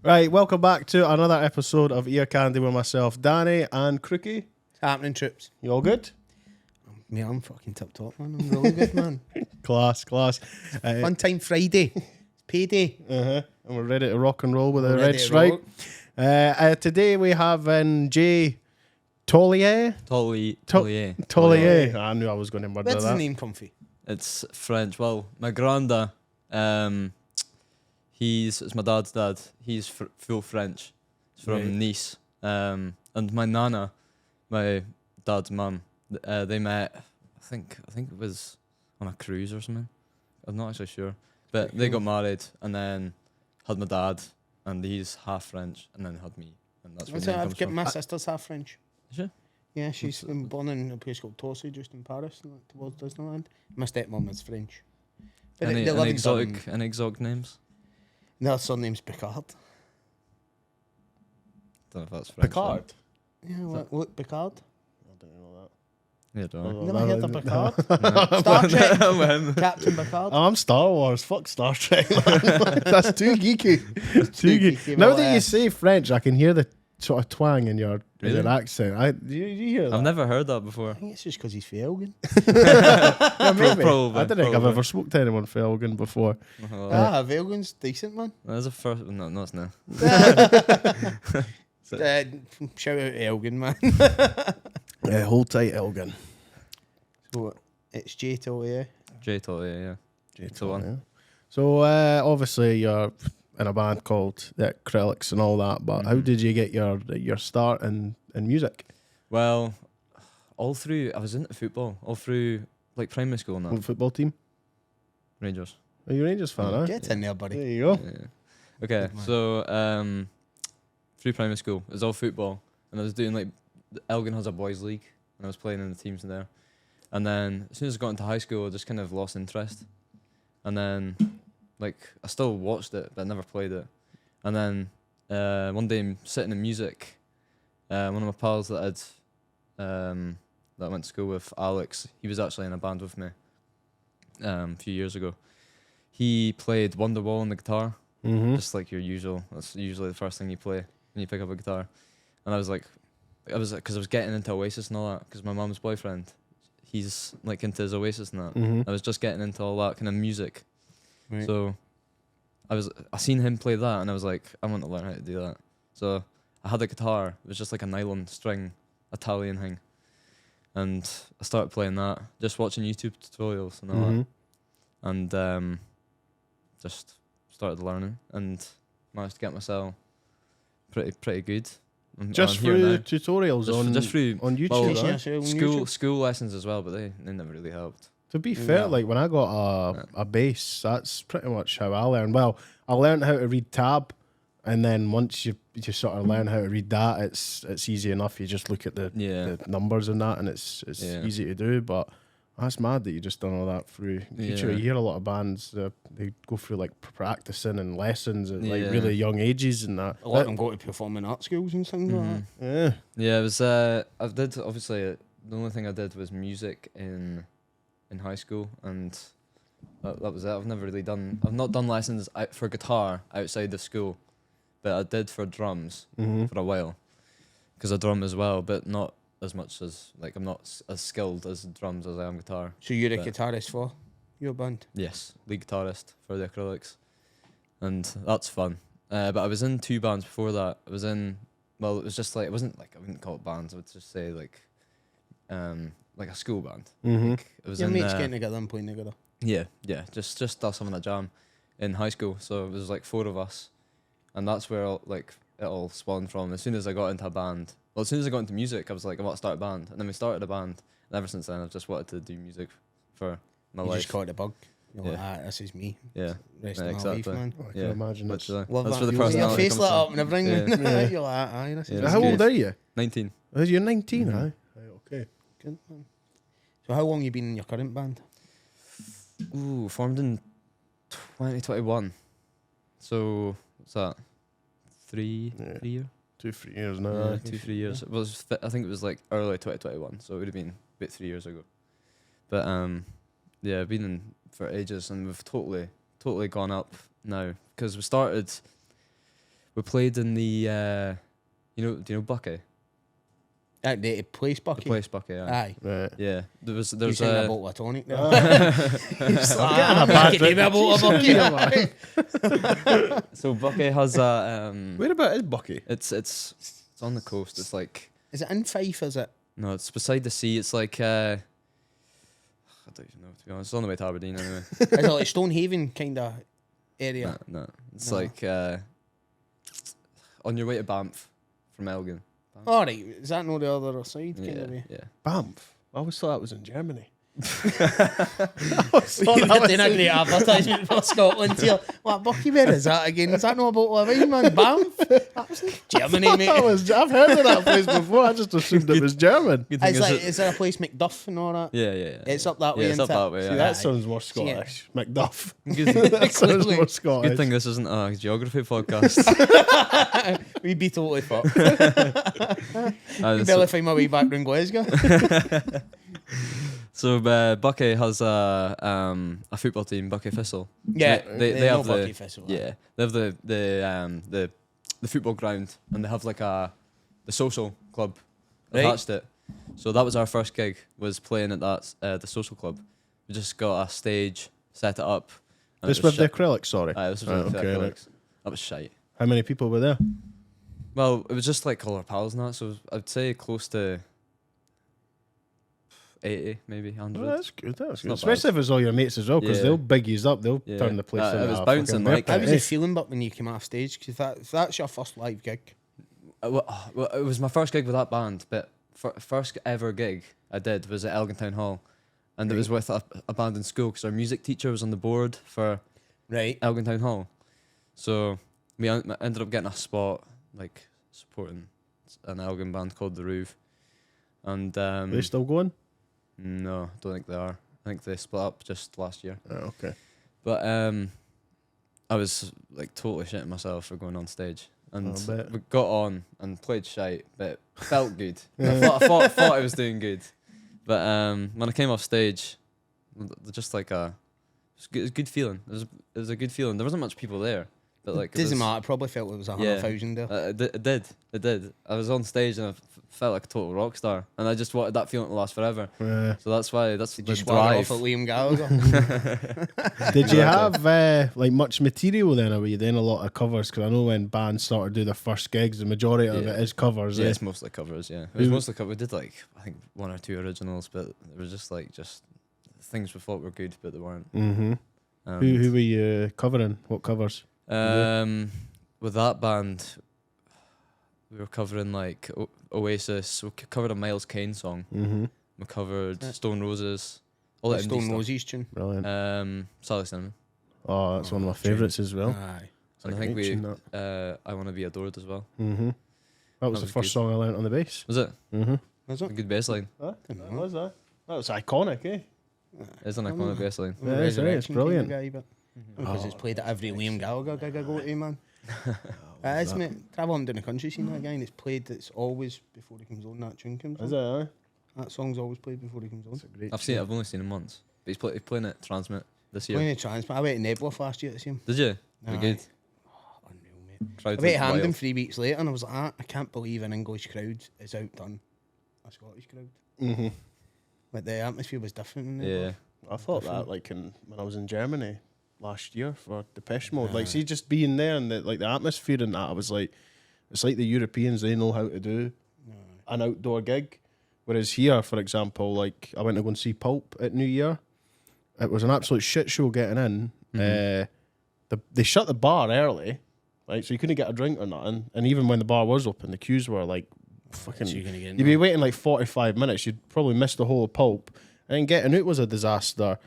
Right, welcome back to another episode of Ear Candy with myself, Danny and Cruicky. Happening, trips. You all good? Mate, I'm fucking tip top, man. I'm really good, man. Class. Fun time Friday. It's payday. And we're ready to rock and roll with the Ready red to stripe. rock. Today we have Jay Taulier. Taulier. I knew I was going to murder Where does the that. name come from? It's French. Well, my granda, it's my dad's dad. He's full French. He's from Right. Nice. And my nana, my dad's mum, they met. I think it was on a cruise or something. I'm not actually sure, but they got married and then had my dad, and he's half French, and then had me, and that's where the name I've comes got from. my sister's half French. Is she? Yeah, she's born in a place called Torsay, just in Paris, like, towards Disneyland. My stepmom is French. But Any they live in exotic names? Their surname's Picard. Don't know if that's French. Picard. Yeah, look, Picard. I didn't know Yeah, don't know. Never heard of Picard? that. Star Trek. Captain Picard. I'm Star Wars. Fuck Star Trek, man. That's too geeky. Too geeky. geeky, Now well, that you say French, I can hear the sort of twang in your Really? accent. Do you hear that? I've never heard that before. I think it's just because he's Felgen. Yeah, maybe. Probably, I don't think I've probably. ever spoke to anyone from Elgin before. Felgen's decent, man. That's a first. No, it's not. Shout out to Elgin, man. Hold tight, Elgin. So it's Jay Taulier. Jay Taulier, yeah. It's the one. Yeah. So obviously you're in a band called the Acrylics and all that, but how did you get your start in music? Well, all through, I was into football, all through like primary school and What that. football team? Rangers. Are you a Rangers fan, huh? Get in there, buddy. There you go. Yeah. Okay, Good man. so through primary school, it was all football, and I was doing like, Elgin has a boys' league, and I was playing in the teams in there. And then as soon as I got into high school, I just kind of lost interest. And then, like, I still watched it, but I never played it. And then one day, I'm sitting in music. One of my pals that I went to school with, Alex, he was actually in a band with me a few years ago. He played Wonderwall on the guitar, Mm-hmm. just like your usual. That's usually the first thing you play when you pick up a guitar. And I was because I was getting into Oasis and all that, because my mum's boyfriend, he's like into his Oasis and that. Mm-hmm. I was just getting into all that kind of music. Right. So I seen him play that, and I was like, I want to learn how to do that. So I had a guitar. It was just like a nylon string Italian thing, and I started playing that, just watching YouTube tutorials and all Mm-hmm. that, and just started learning and managed to get myself pretty good. Just I'm here through now. tutorials Just through on YouTube. well, huh? school lessons as well, but they never really helped. To be fair, Yeah. like when I got a bass, that's pretty much how I learned. Well, I learned how to read tab, and then once you sort of learn how to read that, it's easy enough. You just look at the numbers and that, and it's Yeah. easy to do. But that's mad that you just done all that through YouTube. Yeah. You hear a lot of bands they go through like practicing and lessons at like Yeah. really young ages and that. A lot of them go to performing art schools and things like that. Yeah. Yeah, it was. I did obviously. The only thing I did was music in high school, and that was it. I've not done lessons for guitar outside of school, but I did for drums Mm-hmm. for a while, because I drum as well, but not as much as I'm not as skilled as drums as I am guitar. So you're a But- guitarist for your band? Yes, lead guitarist for the Acrylics, and that's fun. But I was in 2 bands before that. I was in, well, it was just like, it wasn't like, I wouldn't call it bands. I would just say like a school band. Mm-hmm. Like, it was Your in, mates getting together and playing together. yeah, just us having a jam in high school. So it was like 4 of us, and that's where it all spawned from. As soon as I got into a band, well, as soon as I got into music, I was like, I want to start a band, and then we started a band. And ever since then, I've just wanted to do music for my You life. just caught the bug. You're like, this is me. Yeah. Rest Yeah, of my exactly. life, man. I can Yeah, imagine it's. literally. Love That's that. where the Your personality face comes lit from. up and everything. Yeah. You're like, aye, this is Yeah, this How is old good. are you? 19. Oh, you're 19, Mhm. aye? Right, okay. Good, man. So how long you been in your current band? Ooh, formed in 2021. So what's that? 3 Yeah. 3 years? 2-3 years now. Yeah, aye. 2-3 years. It was. I think it was like early 2021. So it would have been about 3 years ago. But yeah, I've been in for ages, and we've totally gone up now, because we We played in the, do you know Buckie? The place Buckie. The place Buckie, yeah. Aye. Right. Yeah, You there's sent me a a bottle of tonic there. He's like, getting a bad Give me a bottle of Buckie. so Buckie has a Where about is Buckie? it's on the coast. It's like Is it in Fife, is it? no, it's beside the sea. It's like I don't even know, to be honest. It's on the way to Aberdeen anyway. Is it like Stonehaven kind of area? No. It's No. like on your way to Banff from Elgin. All right, is that not the other side? Kind Yeah, of way? yeah. Banff. I always thought that was in Germany. You're doing a great advertisement for Scotland here. What, Buckie, where is that again? Is that not a bottle of wine, man? Banff? That was in Germany, mate. I've heard of that place before. I just assumed it was German. Good thing It's is like, it- is there a place Macduff and all that? yeah. It's up that way. Yeah, it's up isn't it? that way. See, Yeah. that sounds more Scottish. Macduff. Good, That sounds Clearly. more Scottish. good thing this isn't a geography podcast. We'd be totally fucked. Uh, I'd barely find my way back round Glasgow. So Buckie has a football team, Buckie Thistle. Yeah, they know have the Buckie Thistle, aye. yeah they have the football ground, and they have like the social club Right. attached to it. So that was our first gig, was playing at that the social club. We just got a stage, set it up. and This it was with the shite. acrylics, sorry. This was Right, with the okay, acrylics. That was shite. How many people were there? Well, it was just like all our pals and that, so I'd say close to 80, maybe 100. Oh, that's good. That's It's good. not Especially if it's all your mates as well, because Yeah. they'll big you up. They'll Yeah. turn the place It into was a bouncing fucking like- bear How was pit, you feeling, but when you came off stage? Because that's your first live gig. Well, it was my first gig with that band, but first ever gig I did was at Elgin Town Hall, and it was with a band in school because our music teacher was on the board for Right. Elgin Town Hall. So we ended up getting a spot like supporting an Elgin band called The Roof, and Are they still going? no, don't think they are. I think they split up just last year. Oh, okay. But I was like totally shitting myself for going on stage. And I bet. we got on and played shite, but felt good. I thought I was doing good. But when I came off stage, just like it was a good feeling. It was a good feeling. There wasn't much people there, but like Doesn't matter. I probably felt it was 100,000 there. It did. I was on stage and I felt like a total rock star, and I just wanted that feeling to last forever. Yeah. So that's Did the you swagger drive. off at Liam Gallagher? Did you have like much material then, or were you doing a lot of covers? Because I know when bands start to do their first gigs, the majority of Yeah. it is covers. Yeah, eh? it's mostly covers. Yeah, it was Who- mostly covers. We did like I think 1 or 2 originals, but it was just things we thought were good, but they weren't. Mm-hmm. And, Who were you covering? What covers? with that band, we were covering like Oasis. We covered a Miles Kane song. Mm-hmm. We covered Yeah. Stone Roses. All that indie Stone stuff. Roses tune. Brilliant. Sally Cinnamon. Oh, that's one of my favourites as well. Aye. And I think we I Want to Be Adored as well. Mm-hmm. That was That the was first good. song I learnt on the bass. Was it? Mm-hmm. Was A it? good bass line. Didn't know. was that? That was iconic, eh? It's an iconic bass line. Yeah, it's right, it's Resurrection kind of brilliant. guy, but because it's Oh, played at every Liam Gallagher gig I go to, man. It is, mate. Travelling down the country, seen that guy, and it's played. It's always before he comes on. That tune comes on. Is it? Eh? That song's always played before he comes on. That's a great. I've seen it. I've only seen him once. But he's playing it Transmit this year. Playing a Transmit. I went to Nebula last year to see him. Did you? Very Aye. good. Unreal, mate. Crowd I went to was Hampden wild. 3 weeks later, and I was like, I can't believe an English crowd is outdone a Scottish crowd. Mm-hmm. Like the atmosphere was different. In Yeah. Nebula. I thought that like when I was in Germany last year for Depeche Mode. Like, see, just being there and the atmosphere and that, I was like, it's like the Europeans, they know how to do an outdoor gig. Whereas here, for example, like I went to go and see Pulp at New Year. It was an absolute shit show getting in. They shut the bar early, right? So you couldn't get a drink or nothing. And even when the bar was open, the queues were like fucking. So you're gonna get in You'd be waiting like 45 minutes. You'd probably miss the whole Pulp. And then getting out was a disaster.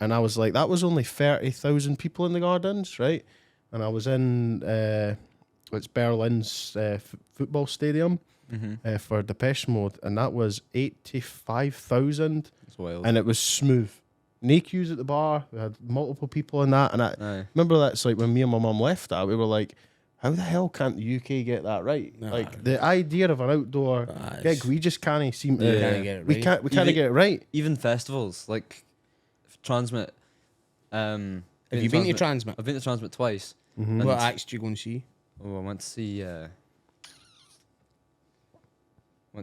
And I was like, that was only 30,000 people in the gardens, right? And I was in it's Berlin's football stadium for Depeche Mode, and that was 85,000, It's wild. and it was smooth. No queues at the bar. We had multiple people in that, and I Aye. remember that's like when me and my mum left that, we were like, how the hell can't the UK get that right? Nah. Like the idea of an outdoor gig, we just can't seem to. Yeah. Can't get it We right. can't Even- get it right. Even festivals like Transmit. Have you been to Transmit? I've been to Transmit twice. Mm-hmm. And What acts do you go and see? Oh, I went to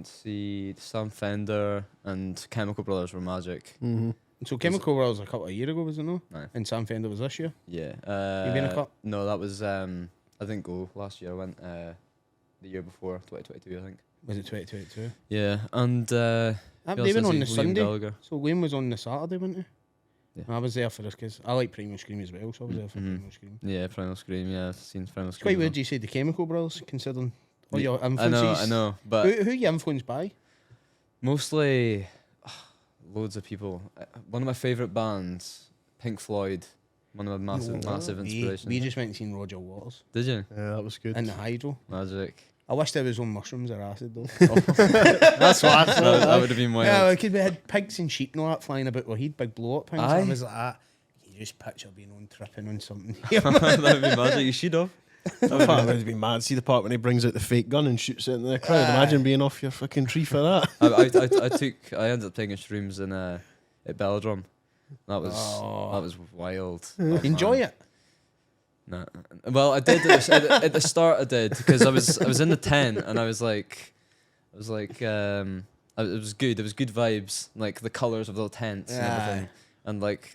see Sam Fender and Chemical Brothers were magic. Mm-hmm. So Chemical Brothers a couple of years ago, was it no? No. And Sam Fender was this year. Yeah. You been a cup? No, that was I didn't go last year. I went the year before, 2022, I think. Was it 2022? Yeah, and They went on the Sunday. Gallagher. So Wayne was on the Saturday, wasn't he? Yeah. I was there for this because I like Primal Scream as well, so I was there for Mhm. Primal Scream. Yeah, Primal Scream. Yeah, I've seen Primal It's Scream. quite as well. weird you say the Chemical Brothers, considering all Yeah, your influences. I know, but Who are you influenced by? mostly loads of people. One of my favourite bands, Pink Floyd. One of my massive inspirations. We just went and seen Roger Waters Did you? Yeah, that was good. in the Hydro. Magic. I wish there was on mushrooms or acid though. That's what I thought. That would have been wild. Yeah, because we had pigs and sheep and all that flying about. Well, he'd big blow up things. Aye. And I was like, you just picture being on tripping on something. That would be magic. You should have. That would be mad. See the part when he brings out the fake gun and shoots it in the crowd. Imagine being off your fucking tree for that. I ended up taking shrooms in at Belladrum. That was wild. Enjoy it. No. Well, I did at the start. I did because I was in the tent and it was good. It was good vibes, like the colors of the tents and everything, and like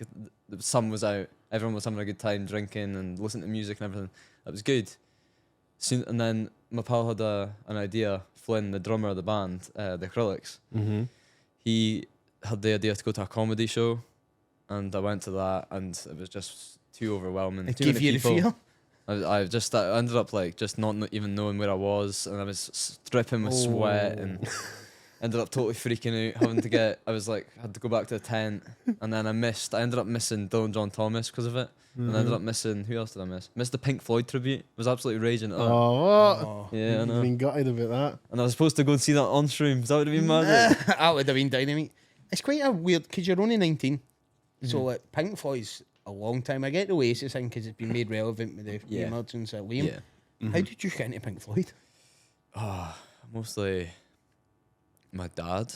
the sun was out. Everyone was having a good time drinking and listening to music and everything. That was good. And then my pal had an idea. Flynn, the drummer of the band, the Acrylics. Mm-hmm. He had the idea to go to a comedy show, and I went to that, and it was just too overwhelming. It Too gave many you the people. feel. I ended up like just not even knowing where I was, and I was dripping with sweat, and ended up totally freaking out, having to get. I was like, had to go back to the tent, and then I ended up missing Dylan John Thomas because of it, and I ended up missing. Who else did I miss? Missed the Pink Floyd tribute. Was absolutely raging at that. Oh, what? Oh. Yeah, I You've know. been gutted about that. And I was supposed to go and see that on shrooms. That would have been magic. That would have been dynamite. It's quite a weird because you're only 19, so like Pink Floyd's a long time. I get the Oasis thing because it's been made relevant with the Yeah. emergence of Liam. Yeah. How did you get into Pink Floyd? Mostly my dad.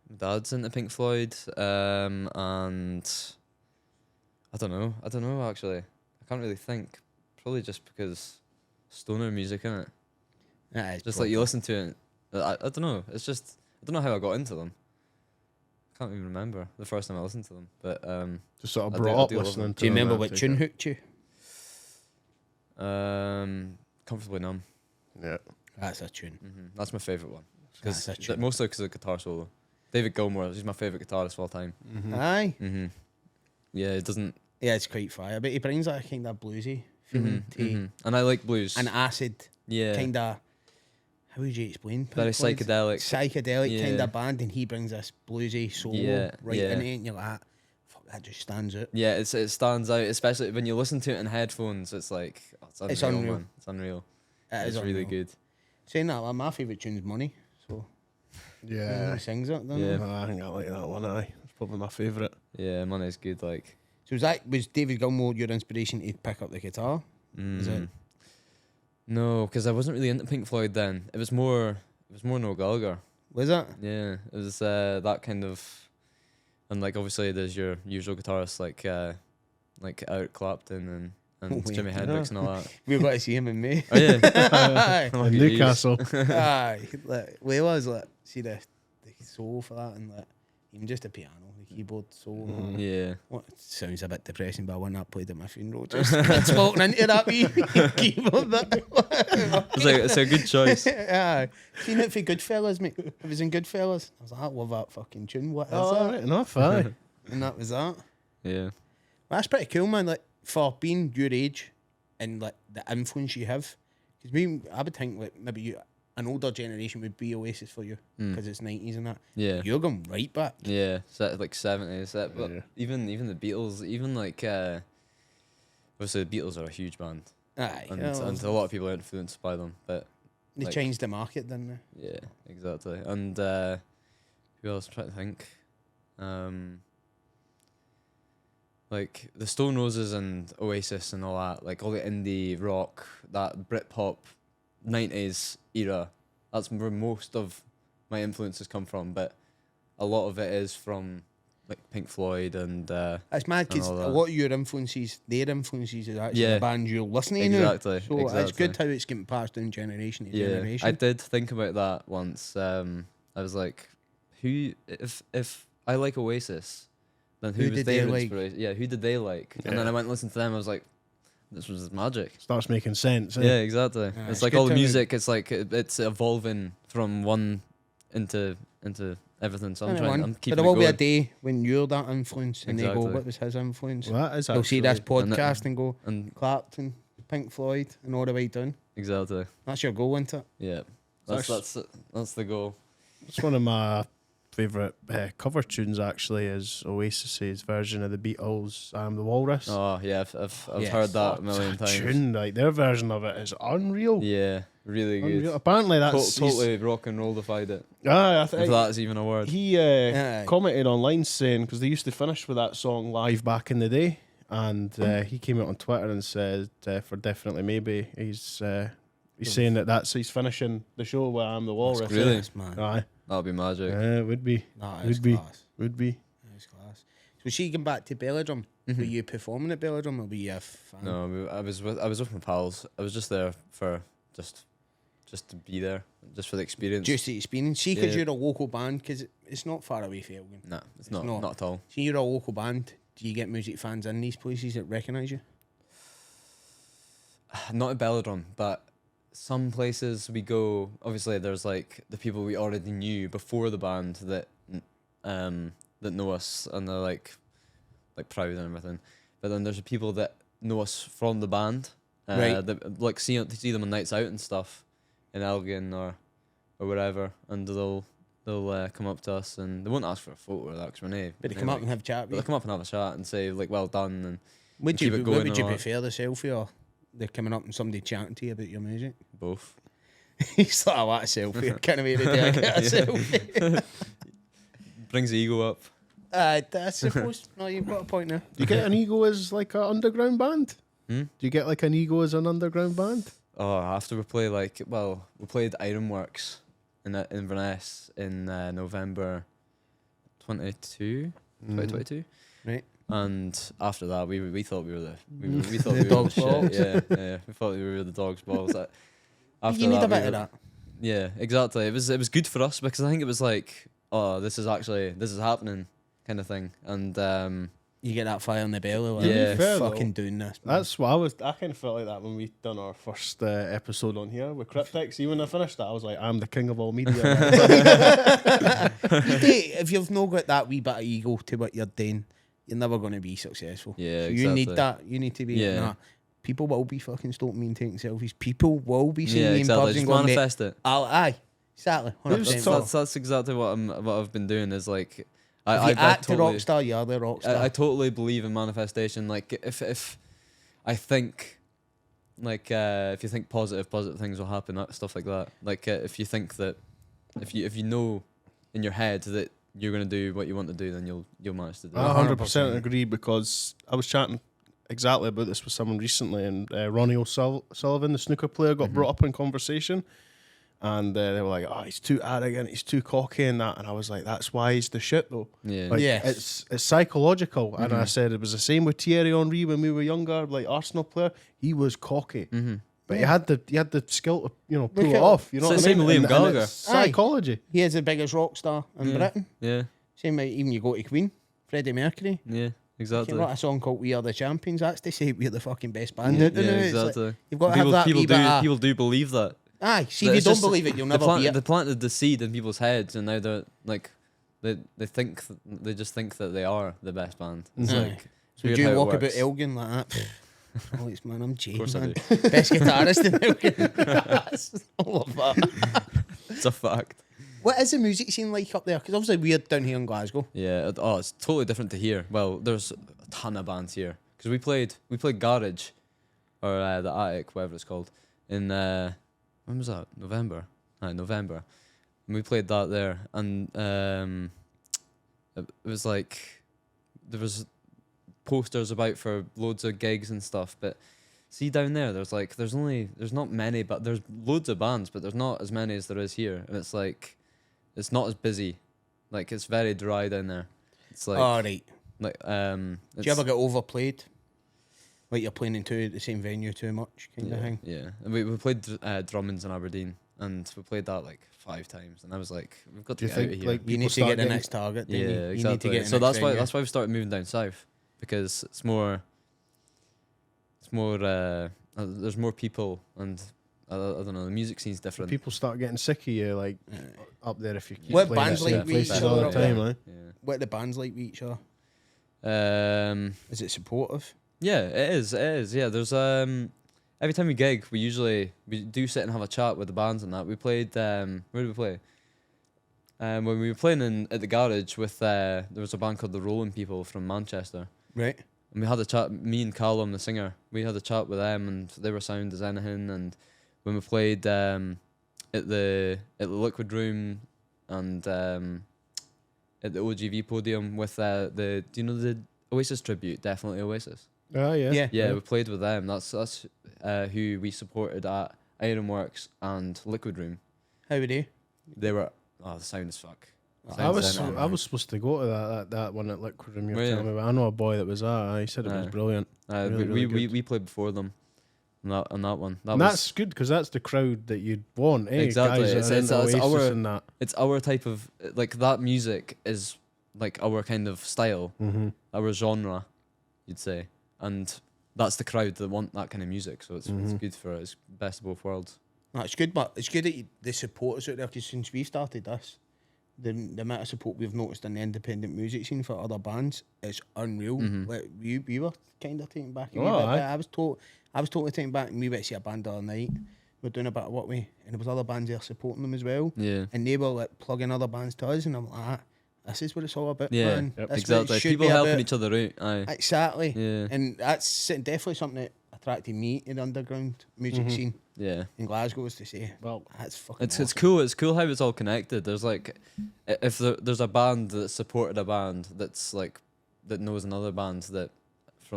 My dad's into Pink Floyd, and I don't know actually. I can't really think. Probably just because stoner music, innit? Just like you listen to it. I don't know. It's just I don't know how I got into them. I can't even remember the first time I listened to them, but Just sort of I brought do up love listening them. to Do you them, remember I what take tune it. hooked you? Comfortably Numb. Yeah. That's a tune. That's my favourite one. That's a tune. Mostly because of the guitar solo. David Gilmour, he's my favourite guitarist of all time. Aye. Yeah, it doesn't. Yeah, it's quite fire, but he brings that kind of bluesy feeling to And I like blues. an acid Yeah. kind of. How would you explain? Pink Very Floyd? psychedelic. Psychedelic kind Yeah. of band, and he brings this bluesy solo right yeah. in it, and you're like, fuck, that just stands out. Yeah, it stands out, especially when you listen to it in headphones. It's like it's unreal, unreal. man. It's unreal. It is It's really unreal. good. Saying that, like, my favourite tune's Money, so Yeah. he sings it, doesn't Yeah. he? I think I like that one. Aye, it's probably my favourite. Yeah, Money's good. Like, So was David Gilmour your inspiration to pick up the guitar? Is it? No, because I wasn't really into Pink Floyd then. It was more Noel Gallagher. Was it? Yeah, it was that kind of, and like obviously there's your usual guitarists like Eric Clapton and wait. Jimi Hendrix and all that. We've got to see him in May. Oh yeah, Aye. Oh, In jeez. Newcastle. Aye. Like, Layla's like, see the solo for that, and like, even just the piano, the keyboard solo. Yeah. What sounds a bit depressing, but I want that played at my funeral. Just walking into that wee keyboard. It's a good choice. Aye. Seen it for Goodfellas, mate. It was in Goodfellas. I was like, I love that fucking tune. What is Oh, that? right enough. Aye. And that was that. Yeah. Well, that's pretty cool, man. Like, for being your age and like the influence you have. Because I would think like maybe an older generation would be Oasis for you because it's 90s and that. Yeah. You're going right back. Yeah, like 70s. But Yeah. even the Beatles, even like obviously the Beatles are a huge band, Aye. and Well, a lot of people are influenced by them. But they like- changed the market, didn't they? yeah, exactly. And who else? I'm trying to think. Like the Stone Roses and Oasis and all that, like all the indie rock, that Britpop 90s era, that's where most of my influences come from, but a lot of it is from like Pink Floyd and It's mad because and a all that. lot of your influences, their influences, is actually Yeah. the bands you're listening to. Exactly, So it's exactly. good how it's getting passed down generation to Yeah, generation. I did think about that once. I was like, who if I like Oasis, then who Who was did they their like? inspiration? Yeah, who did they like? And then Yeah. I went and listened to them. I was like, this was magic. Starts making sense. Yeah, exactly. Yeah, it's it's like good all the to- music. It's like it's evolving from one into everything. So I'm trying. I'm But keeping there it will be a going. day when you're that influence and they go, Exactly. what was his influence? Well, that is They'll see this actually- podcast and go, And Clapton, Pink Floyd, and all the way down. exactly. That's your goal, isn't it? Yeah. That's- That's the goal. It's one of my favourite cover tunes, actually, is Oasis's version of the Beatles' I'm the Walrus. Oh yeah, I've Yes. heard that a It's million a times. tune, like, their version of it is unreal. Yeah, really good. Unreal. Apparently, that's Totally rock and rollified it. I If think that's even a word. he Yeah. commented online saying, because they used to finish with that song live back in the day, and he came out on Twitter and said, for Definitely Maybe, he's saying he's finishing the show with I'm the Walrus. really? Yes, man. Aye. That'll be magic. Yeah, it would be. That Would is be. class. Would be. That is class. So she came back to Belladrum. Were Mhm. you performing at Belladrum or were you a fan? No, I was with my pals. I was just there for just to be there, just for the experience. Just the experience. See, because Yeah. you're a local band, because it's not far away from Elgin. Nah, it's not not. at all. See, you're a local band. Do you get music fans in these places that recognise you? Not at Belladrum, but some places we go. Obviously, there's like the people we already knew before the band that know us, and they're like proud and everything. But then there's the people that know us from the band, Right. that like see them on nights out and stuff in Elgin or wherever, and they'll come up to us and they won't ask for a photo or that because we're nae. But they come up and have a chat But with they'll come up and have a chat and say like well done and Would keep you, it going what would and you all that. prefer, the selfie or they're coming up and somebody chatting to you about your music? both. He's like, I want a selfie. I can't wait to do I get a selfie. Brings the ego up. I suppose. No, you've got a point there. Do you get an ego as like an underground band? Hmm? Do you get like an ego as an underground band? Oh, after we play we played Ironworks in Inverness in November 2022. Right. And after that, we thought we were we thought The we were dog's the balls. shit. Yeah, we thought we were the dog's balls. After You need that, a bit we of were- that. Yeah, exactly. It was good for us because I think it was like, oh, this is happening, kind of thing. And You get that fire in the belly. Like, Yeah. I'm Fair fucking though. doing this. Man. That's what I kind of felt like that when we done our first episode on here with Cryptics. Even when I finished that, I was like, I'm the king of all media. If you've not got that wee bit of ego to what you're doing, you're never going to be successful. Yeah, So you need exactly. that. You need to be. Yeah. Nah, people will be fucking stopping me and taking selfies. People will be seeing yeah, me in exactly. pubs Just and going, mate, manifest it. aye, exactly. 100%. That's exactly what I've been doing. Is like, If I you act totally, a rock star, you're the rock star. I totally believe in manifestation. Like if I think, like if you think positive things will happen. Stuff like that. Like if you think that, if you know in your head that you're gonna do what you want to do, then you'll manage to do I it. 100% agree, because I was chatting exactly about this with someone recently, and Ronnie O'Sullivan, the snooker player, got brought up in conversation, and they were like, "Oh, he's too arrogant, he's too cocky," and that. And I was like, "That's why he's the shit, though." Yeah. Like, Yes. it's psychological, and I said it was the same with Thierry Henry when we were younger, like Arsenal player. He was cocky, but he had the skill to pull it at- off. You know It's what I the mean? same with Liam And Gallagher. it's psychology. He is the biggest rock star in Yeah. Britain. Yeah. Same way, even you go to Queen, Freddie Mercury. Yeah. You've Exactly. got a song called "We Are the Champions." That's to say we're the fucking best band. Yeah, out there now. It's like, exactly. you've got to people, have that people wee do bit of- people do believe that. Aye, see, But if you it's don't just believe it, you'll never be it. They planted the seed in people's heads, and now they're like, they just think that they are the best band. It's Aye. like, it's So weird do you how it walk about works. Elgin like that? Oh, it's man, I'm Jay, course I man. Best guitarist in Elgin. I love that. It's a fact. What is the music scene like up there? Because obviously we're down here in Glasgow. Yeah. It's totally different to here. Well, there's a ton of bands here because we played Garage, or the Attic, whatever it's called, in when was that? November. November. And we played that there, and it was like there was posters about for loads of gigs and stuff, but see down there there's not many, but there's loads of bands, but there's not as many as there is here, and it's like it's not as busy, like it's very dry down there. It's like, All right. like Do you ever get overplayed? Like you're playing in the same venue too much, kind of thing. Yeah, and we played Drummond's in Aberdeen, and we played that like 5 times, and I was like, we've got to get out of here. Like You need to get the next target. Yeah, You exactly. need to get So that's venue. why we started moving down south, because it's more. There's more people, and I don't know. The music scene's different. People start getting sick of you, like up there if you keep What playing bands the same like we places saw all the up time, there? like. Yeah. What are the bands like with each other? Is it supportive? Yeah, it is. It is. Yeah, there's every time we gig, we do sit and have a chat with the bands and that. We played where did we play? When we were playing at the garage with there was a band called the Rolling People from Manchester. Right. And we had a chat. Me and Callum, the singer, we had a chat with them, and they were sound as anything. And when we played at the Liquid Room and at the OGV podium with do you know the Oasis tribute? Definitely Oasis. Oh yeah. Yeah, we played with them. That's who we supported at Ironworks and Liquid Room. How are they? They were the sound as fuck. I was supposed to go to that one at Liquid Room. You were telling me about. I know a boy that was there. He said it was brilliant. We played before them. On that one. That's good because that's the crowd that you'd want. Eh? Exactly. Guys that are into Oasis and that. It's our type of like that music is like our kind of style, our genre, you'd say, and that's the crowd that want that kind of music. So it's good for it's best of both worlds. No, it's good, but it's good that the support is out there because since we started this, the amount of support we've noticed in the independent music scene for other bands is unreal. Like we were kind of taken back. I was totally taken back, and we went to see a band the other night. We're doing a bit of what we, and there was other bands there supporting them as well. Yeah, and they were like plugging other bands to us, and I'm like, this is what it's all about, yeah, man. Yep. Exactly. People helping each other out. Aye. Exactly. Yeah, and that's definitely something that attracted me to the underground music scene. Yeah, in Glasgow is to say, well, that's fucking. It's cool. It's cool how it's all connected. There's like, if there's a band that supported a band that's like that knows another band that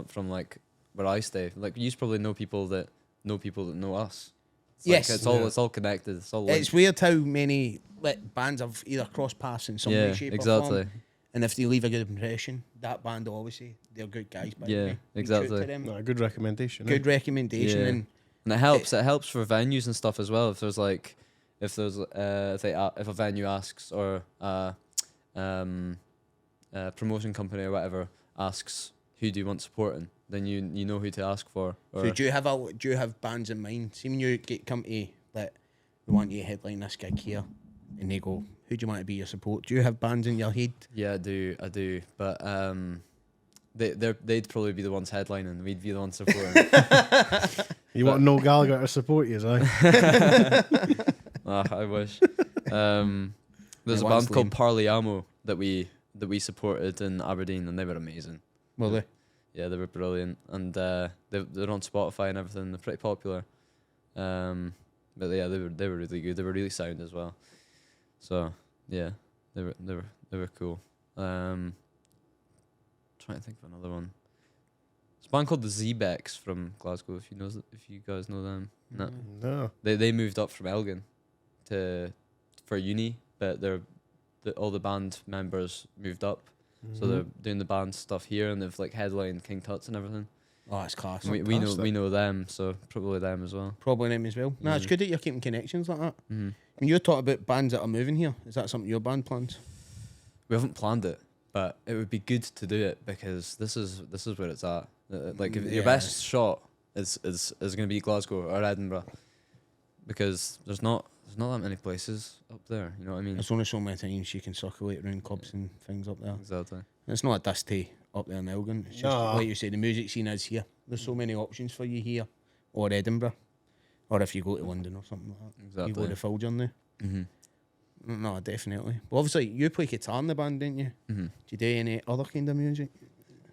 from like where I stay. Like you probably know people that know us. It's yes, like, it's all connected. It's all. Linked. It's weird how many like bands have either cross paths in some way, shape, or form. And if they leave a good impression, that band will always say they're good guys. By the way. Exactly. No, good recommendation. Good recommendation, and it helps. It helps for venues and stuff as well. If there's like, if a venue asks or a promotion company or whatever asks who do you want supporting, then you know who to ask for. So do you have bands in mind? See when you come to like, we want you to headline this gig here, and they go, who do you want to be your support? Do you have bands in your head? Yeah, I do. But they'd probably be the ones headlining. We'd be the ones supporting. You want Noel Gallagher to support you, eh? I wish. There's a band called Parliamo that we supported in Aberdeen, and they were amazing. Were they? Yeah, they were brilliant, and they're on Spotify and everything. They're pretty popular. But yeah, they were really good. They were really sound as well. So yeah, they were cool. Trying to think of another one. It's a band called the Zebecks from Glasgow. If you guys know them. No. They moved up from Elgin for uni, but all the band members moved up, so they're doing the band stuff here, and they've like headlined King Tut's and everything. Oh, that's class. We know them, so probably them as well. Probably them as well. No, it's good that you're keeping connections like that. When you're talking about bands that are moving here, is that something your band plans? We haven't planned it, but it would be good to do it because this is where it's at. Like if your best shot is going to be Glasgow or Edinburgh, because there's not that many places up there. You know what I mean? There's only so many times you can circulate around clubs and things up there. Exactly. And it's not a dust to up there in Elgin. It's just like you say, the music scene is here. There's so many options for you here, or Edinburgh, or if you go to London or something like that. Exactly. You go to full journey. No, definitely. Well, obviously you play guitar in the band, didn't you? Do you do any other kind of music?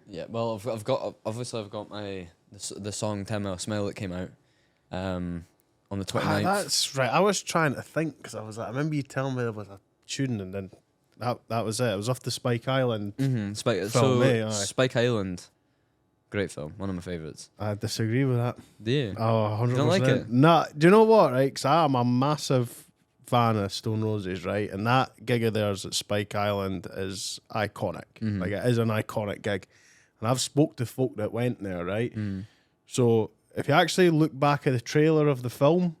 Yeah. Well, I've got my the song 10 Mile Smile that came out on the 29th. That's right. I was trying to think because I was like, I remember you telling me there was a tune, and then that was it. It was off the Spike Island. Spike Island, great film, one of my favourites. I disagree with that. Do you? Oh, 100%. You don't like it? Nah, do you know what, right? Because I'm a massive fan of Stone Roses, right? And that gig of theirs at Spike Island is iconic. Like, it is an iconic gig. And I've spoke to folk that went there, right? So if you actually look back at the trailer of the film,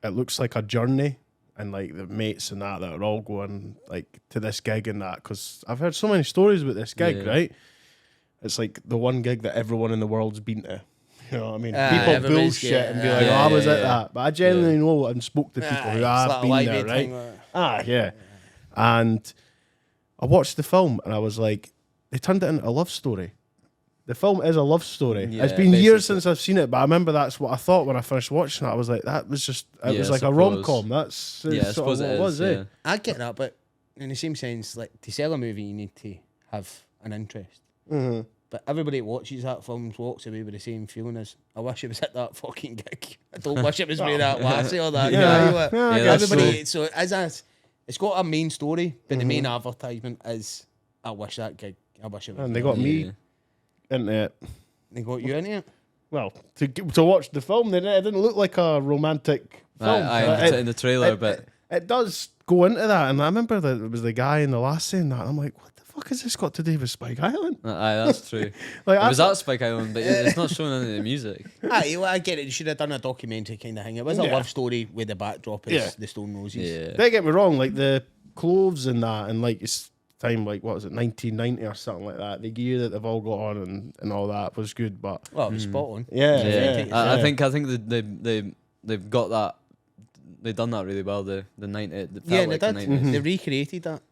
it looks like a journey, and like the mates and that are all going like to this gig and that, because I've heard so many stories about this gig, right? It's like the one gig that everyone in the world's been to. You know what I mean? People bullshit and be like, I was at that. But I genuinely know and spoke to people who have been there, right? Yeah. And I watched the film and I was like, they turned it into a love story. The film is a love story. It's been years since I've seen it, but I remember that's what I thought when I finished watching it. I was like, that was just, it was like a rom-com. That's sort of what it was, eh? I get that, but in the same sense, like, to sell a movie, you need to have an interest. But everybody that watches that film walks away with the same feeling as, I wish it was at that fucking gig. I don't wish it was with that lassie or that guy. Everybody, so it's got a main story, but the main advertisement is, I wish that gig, I wish it was. And they got me into it. They got you into it? Well, to watch the film, it didn't look like a romantic film. In the trailer, but it does go into that. And I remember that it was the guy and the lassie and that. I'm like, what the fuck has this got to do with Spike Island? That's true. Like, it was at Spike Island, but it's not showing any of the music. I get it. You should have done a documentary kind of thing. It was a love story with the backdrop is the Stone Roses. Yeah. Don't get me wrong, like the clothes and that, and like it's time, like what was it, 1990 or something like that. The gear that they've all got on and all that was good, but well, it was spot on. I think they've got that. They've done that really well. The 90. They did. They recreated that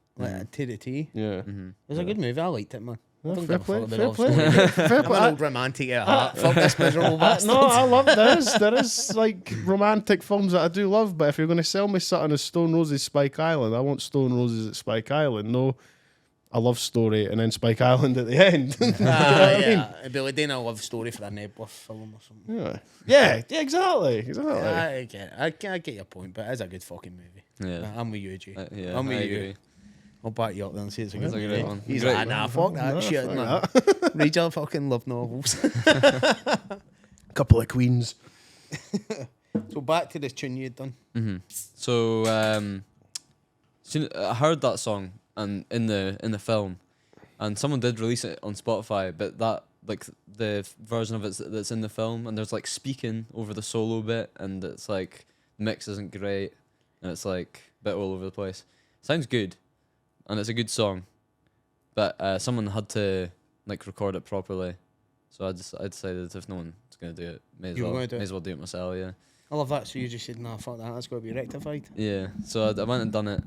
to the T. Yeah, it was a good movie. I liked it, man. Fair play. I'm an old romantic at heart. Fuck this miserable bastard. No, I love this. There is like romantic films that I do love, but if you're going to sell me something as Stone Roses Spike Island, I want Stone Roses at Spike Island. No, a love story and then Spike Island at the end. It'd be like doing a love story for a Nebworth film or something. Yeah, exactly. I get your point, but it's a good fucking movie. Yeah, I'm with you, G. I'm with you. Agree. I'll back you up there and say it's a good movie. One. He's like, nah, fuck that shit, man. Read your fucking love novels. Couple of queens. So back to this tune you had done. So I heard that song and in the film, and someone did release it on Spotify, but that like the version of it that's in the film, and there's like speaking over the solo bit, and it's like the mix isn't great, and it's like a bit all over the place. Sounds good. And it's a good song, but someone had to like record it properly, so I decided if no one's gonna do it, may as well do it myself. Yeah, I love that. So you just said, "Nah, fuck that. That's got to be rectified." Yeah, so I went and done it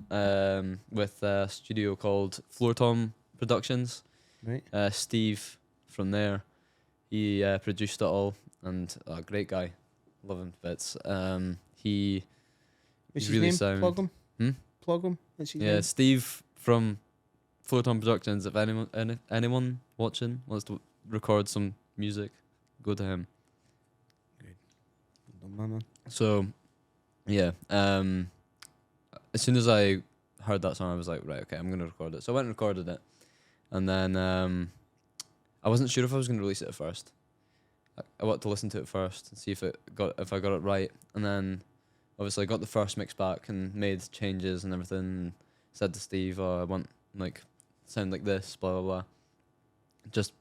with a studio called Floor Tom Productions. Right. Steve from there, he produced it all, and a great guy, love him to bits. He's really name? sound. Plug him. Plug him. What's his name? Steve from Floor Tom Productions. If anyone watching wants to record some music, go to him. Good. Well done, man. So, yeah. As soon as I heard that song, I was like, right, okay, I'm gonna record it. So I went and recorded it, and then I wasn't sure if I was gonna release it at first. I wanted to listen to it first and see if I got it right, and then obviously I got the first mix back and made changes and everything. And said to Steve, I want like sound like this, blah blah blah. Just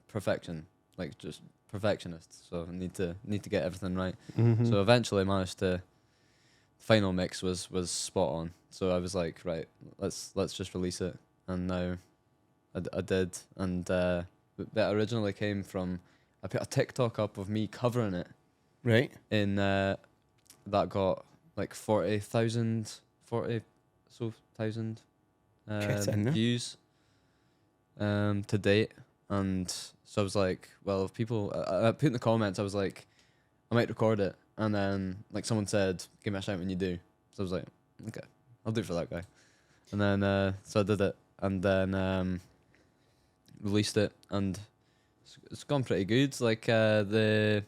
perfection, like just perfectionist. So I need to get everything right. So eventually I managed to. Final mix was spot on. So I was like, right, let's just release it. And now I did. And that originally came from, I put a TikTok up of me covering it. Right. In that got like 40,000 views to date. And so I was like, well, if people, I put in the comments, I was like, I might record it. And then like someone said, give me a shout when you do. So I was like, okay, I'll do it for that guy. And then so I did it, and then released it, and it's gone pretty good. Like the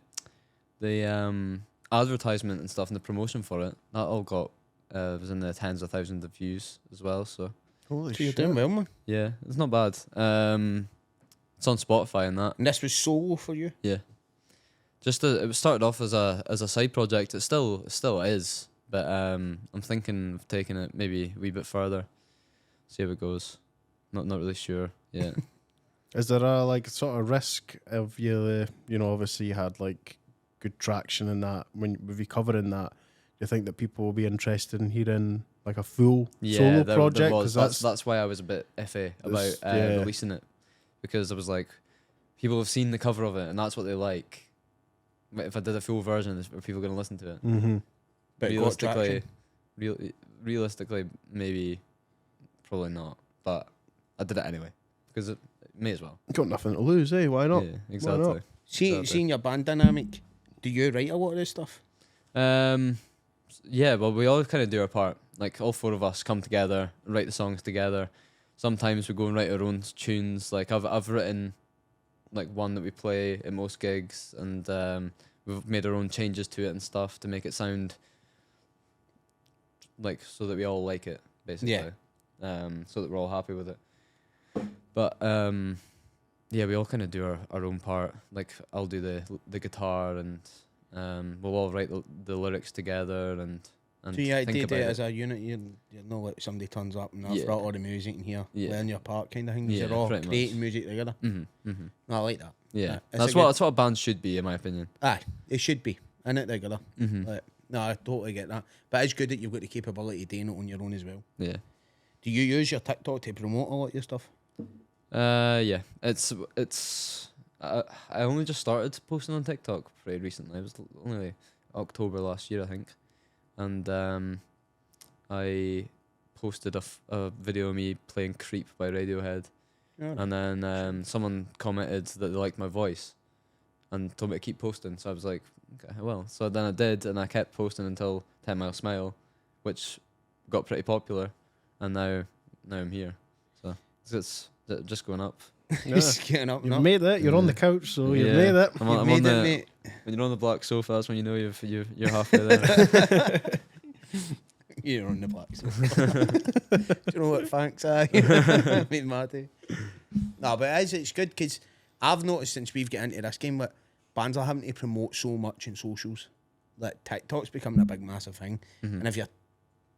advertisement and stuff and the promotion for it, that all got was in the tens of thousands of views as well. So holy shit, you're doing well, man. Yeah, it's not bad. It's on Spotify and that. And this was solo for you? Yeah. Just it started off as a side project. It still is, But I'm thinking of taking it maybe a wee bit further, see how it goes. Not really sure yet. Is there a like sort of risk of you? Obviously you had like good traction in that. With you covering that, do you think that people will be interested in hearing like a full solo project? There was. That's why I was a bit iffy about releasing it, because I was like, people have seen the cover of it and that's what they like. But if I did a full version, are people going to listen to it? Mm-hmm. But realistically, maybe, probably not. But I did it anyway because it may as well. Got nothing to lose, eh? Why not? Yeah, exactly. Why not? Seeing your band dynamic, do you write a lot of this stuff? Yeah, well, we all kind of do our part. Like, all four of us come together, write the songs together. Sometimes we go and write our own tunes. Like, I've written like one that we play at most gigs, and we've made our own changes to it and stuff to make it sound like so that we all like it, basically. Yeah. So that we're all happy with it. But yeah, we all kind of do our own part. Like, I'll do the guitar, and we'll all write the lyrics together and so you think do about it as a unit. You're not like somebody turns up and I've brought all the music in here, learn your part kind of thing. Yeah, You're all pretty creating much. music together. Mm-hmm, mm-hmm. No, I like that. Yeah, It's that's what a band should be, in my opinion. Aye, it should be in it together. Mm-hmm. Like, no, I totally get that. But it's good that you've got the capability of doing it on your own as well. Yeah. Do you use your TikTok to promote a lot of your stuff? Yeah. It's. I only just started posting on TikTok pretty recently. It was only October last year, I think, and I posted a video of me playing "Creep" by Radiohead, and then someone commented that they liked my voice, and told me to keep posting. So I was like, okay, well. So then I did, and I kept posting until 10 Mile Smile, which got pretty popular, and now I'm here. So it's just going up. It's getting up. You've made it. You're on the couch, so you've made it. I'm on made the, it, mate. When you're on the black sofa, that's when you know you're halfway there. You're on the black sofa. Do you know what? Thanks, I made my day. No, but it's good because I've noticed since we've got into this game that bands are having to promote so much in socials. Like TikTok's becoming a big massive thing, and if you're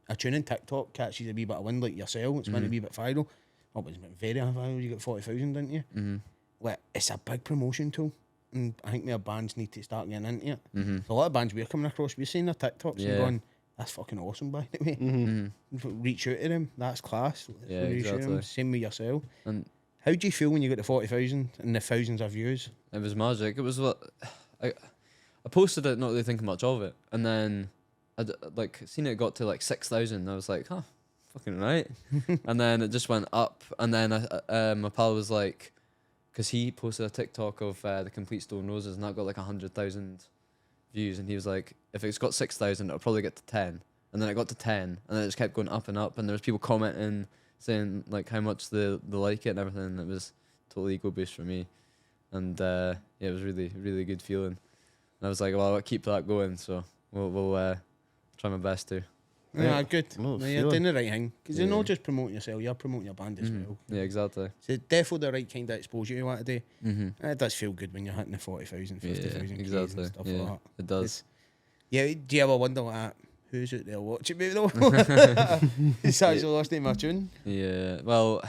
a tune in TikTok catches a wee bit of wind like yourself, it's meant to be a bit viral. Oh, but it's been very viral. You got 40,000, didn't you? Mm-hmm. Like, it's a big promotion tool, and I think more bands need to start getting into it. Mm-hmm. So a lot of bands we're coming across, we're seeing their TikToks and going, "That's fucking awesome." By the way, reach out to them. That's class. Yeah, Reach out to them. exactly. Same with yourself. And How do you feel when you got the 40,000 and the thousands of views? it was magic. It was what I posted it, not really thinking much of it, and then I'd like seen it got to like 6,000. I was like, huh, fucking right. And then it just went up, and then my pal was like, because he posted a TikTok of the Complete Stone Roses, and that got like 100,000 views, and he was like, if it's got 6,000, it'll probably get to 10. And then it got to 10, and then it just kept going up, and there was people commenting, saying like how much they like it and everything. It was totally ego boost for me, and yeah, it was really, really good feeling. And I was like, well, I'll keep that going, so we'll try my best to. Yeah, good. No, No, you're doing the right thing. Because you're not just promoting yourself, you're promoting your band as well. Yeah, exactly. So definitely the right kind of exposure you want to do. Mm-hmm. It does feel good when you're hitting the 40,000, 50,000 exactly. and stuff Yeah, like that. it does. Yeah, do you ever wonder like, who's out there watching me though? It's actually lost in my tune. Yeah, well,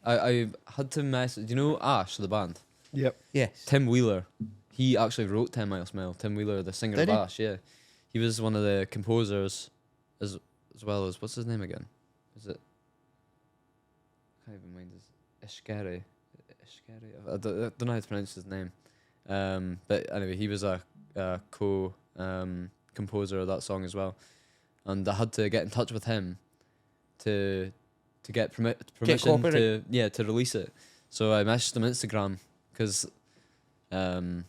I had to message. Do you know Ash, the band? Yep. Yes. Tim Wheeler. He actually wrote 10 Mile Smile. Tim Wheeler, the singer Did of he? Ash, yeah. He was one of the composers as well as, what's his name again? Is it? I can't even mind his. Ishkari. I don't know how to pronounce his name. But anyway, he was a composer of that song as well. And I had to get in touch with him to get permission to release it. So I messaged him on Instagram because I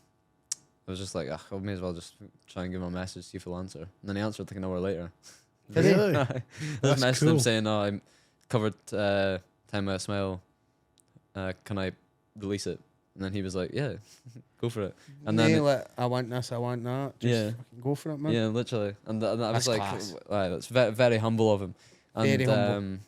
was just like, I may as well just try and give him a message, see if he'll answer. And then he answered like an hour later. Really? I just messaged him cool. saying, "Oh, I covered 10 Mile Smile. Can I release it?" And then he was like, "Yeah, go for it." And then like, I want this, I want that. Just fucking go for it, man. yeah, literally. And I was That's like, class. wow, that's very, very humble of him. And Very humble.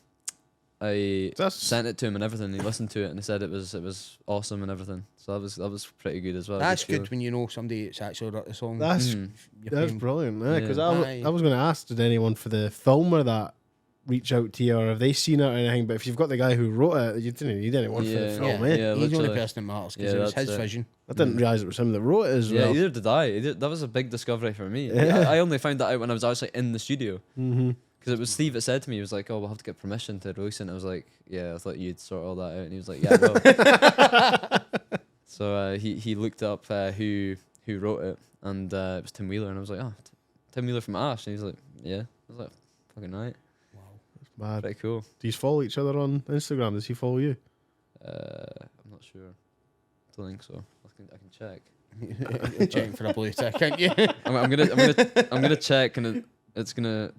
sent it to him and everything. He listened to it and he said it was awesome and everything. So that was pretty good as well. That's good when you know somebody that's actually wrote the song. That's brilliant, because I was going to ask, did anyone for the film or that reach out to you, or have they seen it or anything? But if you've got the guy who wrote it, you didn't need anyone for the film, He's the only person that matters because it was his vision. I didn't realise it was him that wrote it as well. Yeah, either did I. That was a big discovery for me. I only found that out when I was actually in the studio. Because it was Steve that said to me, he was like, "Oh, we'll have to get permission to release it." And I was like, "Yeah, I thought you'd sort all that out." And he was like, "Yeah, well." So he looked up who wrote it, and it was Tim Wheeler, and I was like, "Oh, Tim Wheeler from Ash," and he's like, "Yeah." I was like, "Fucking right." Wow, that's mad. Pretty cool. Do you follow each other on Instagram? Does he follow you? I'm not sure. Don't think so. I can check. Checking for a blue tick, can't you? I'm gonna check, and it's gonna.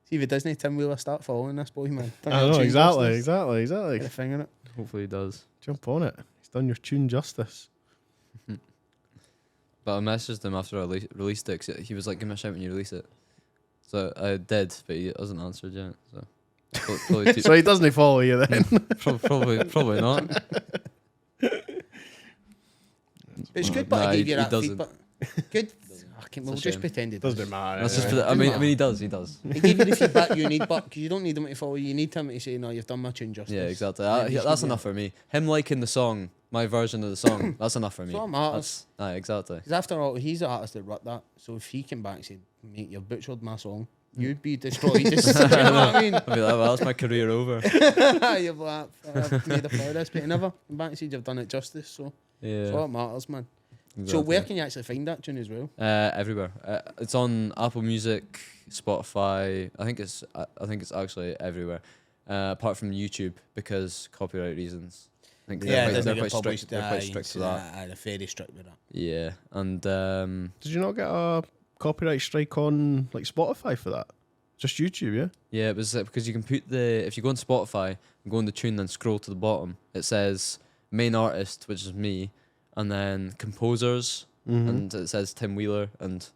See if it doesn't, Tim Wheeler start following this boy, man. I know, exactly. Get a finger in it. Hopefully he does. Jump on it. He's done your tune justice. But I messaged him after I released it. 'Cause he was like, "Give me a shout when you release it." So I did, but he hasn't answered yet. So probably so he doesn't follow you then? probably not. It's good, but I gave you that doesn't. feedback. Good. We'll just pretend it doesn't matter. That's just I mean, he does. He gave you the feedback you need, but because you don't need him to follow you, need him to say, "No, you've done my tune justice." Yeah, exactly. That's enough for me. Him liking the song, my version of the song, that's enough for me. So matters. Exactly. Because after all, he's the artist that wrote that. So if he came back and said, "Mate, you've butchered my song," you'd be destroyed. You know what I mean? I'd be like, "Well, that's my career over." You've like, I've made a flow of this, but he never came back and said you've done it justice. So that's what matters, man. Exactly. So where can you actually find that tune as well? Everywhere. It's on Apple Music, Spotify. I think it's actually everywhere, apart from YouTube because copyright reasons. I think they're quite strict. They're quite strict with that. They're very strict with that. Yeah, and did you not get a copyright strike on like Spotify for that? Just YouTube, yeah. Yeah, it was because you can put if you go on Spotify and go on the tune and scroll to the bottom, it says main artist, which is me. And then composers, and it says Tim Wheeler, and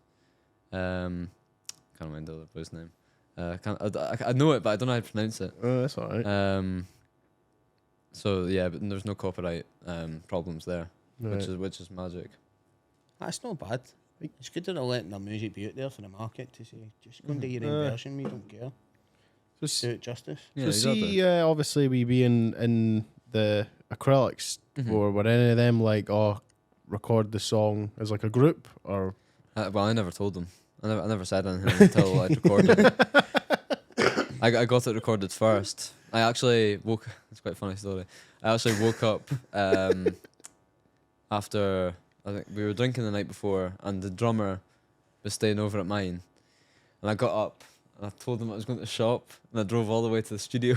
can't remember the other boy's name. I know it, but I don't know how to pronounce it. Oh, that's all right. So yeah, but there's no copyright problems there, right. which is magic. That's not bad. It's good that they're letting their music be out there for the market to say, just go and do your own version. We don't care. So do it justice. Yeah, so exactly. See, obviously we be in the Acrylics. Or were any of them like, record the song as like a group, or? Well, I never told them. I never said anything until I'd recorded it. I got it recorded first. I actually woke. It's quite a funny story. I actually woke up after I think we were drinking the night before, and the drummer was staying over at mine, and I got up. And I told him I was going to shop, and I drove all the way to the studio.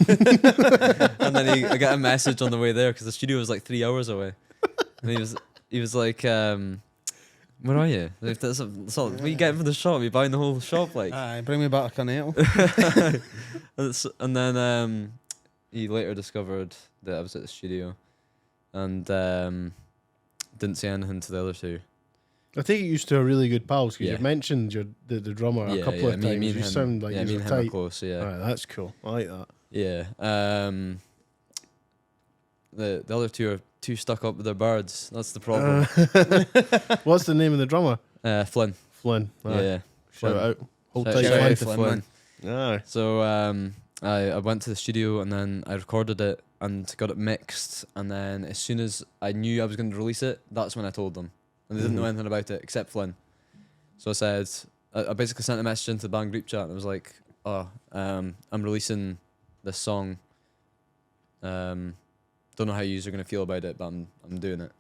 And then I got a message on the way there because the studio was like 3 hours away. And he was like, "Where are you? What are you getting from the shop? You buying the whole shop? Like, bring me back a cornetto." And then he later discovered that I was at the studio, and didn't say anything to the other two. I think you used to a really good pals because you've mentioned the drummer a couple of times. Me and you him, sound like me and him tight. are close. Yeah, right, that's cool. I like that. Yeah. The other two are too stuck up with their birds. That's the problem. What's the name of the drummer? Flynn. Flynn. Yeah. Shout out. Hold Shout tight, out to Flynn. Flynn. So I went to the studio and then I recorded it and got it mixed. And then as soon as I knew I was going to release it, that's when I told them. And they didn't know anything about it except Flynn. So I said, I basically sent a message into the band group chat and I was like, I'm releasing this song. Don't know how you are going to feel about it, but I'm doing it.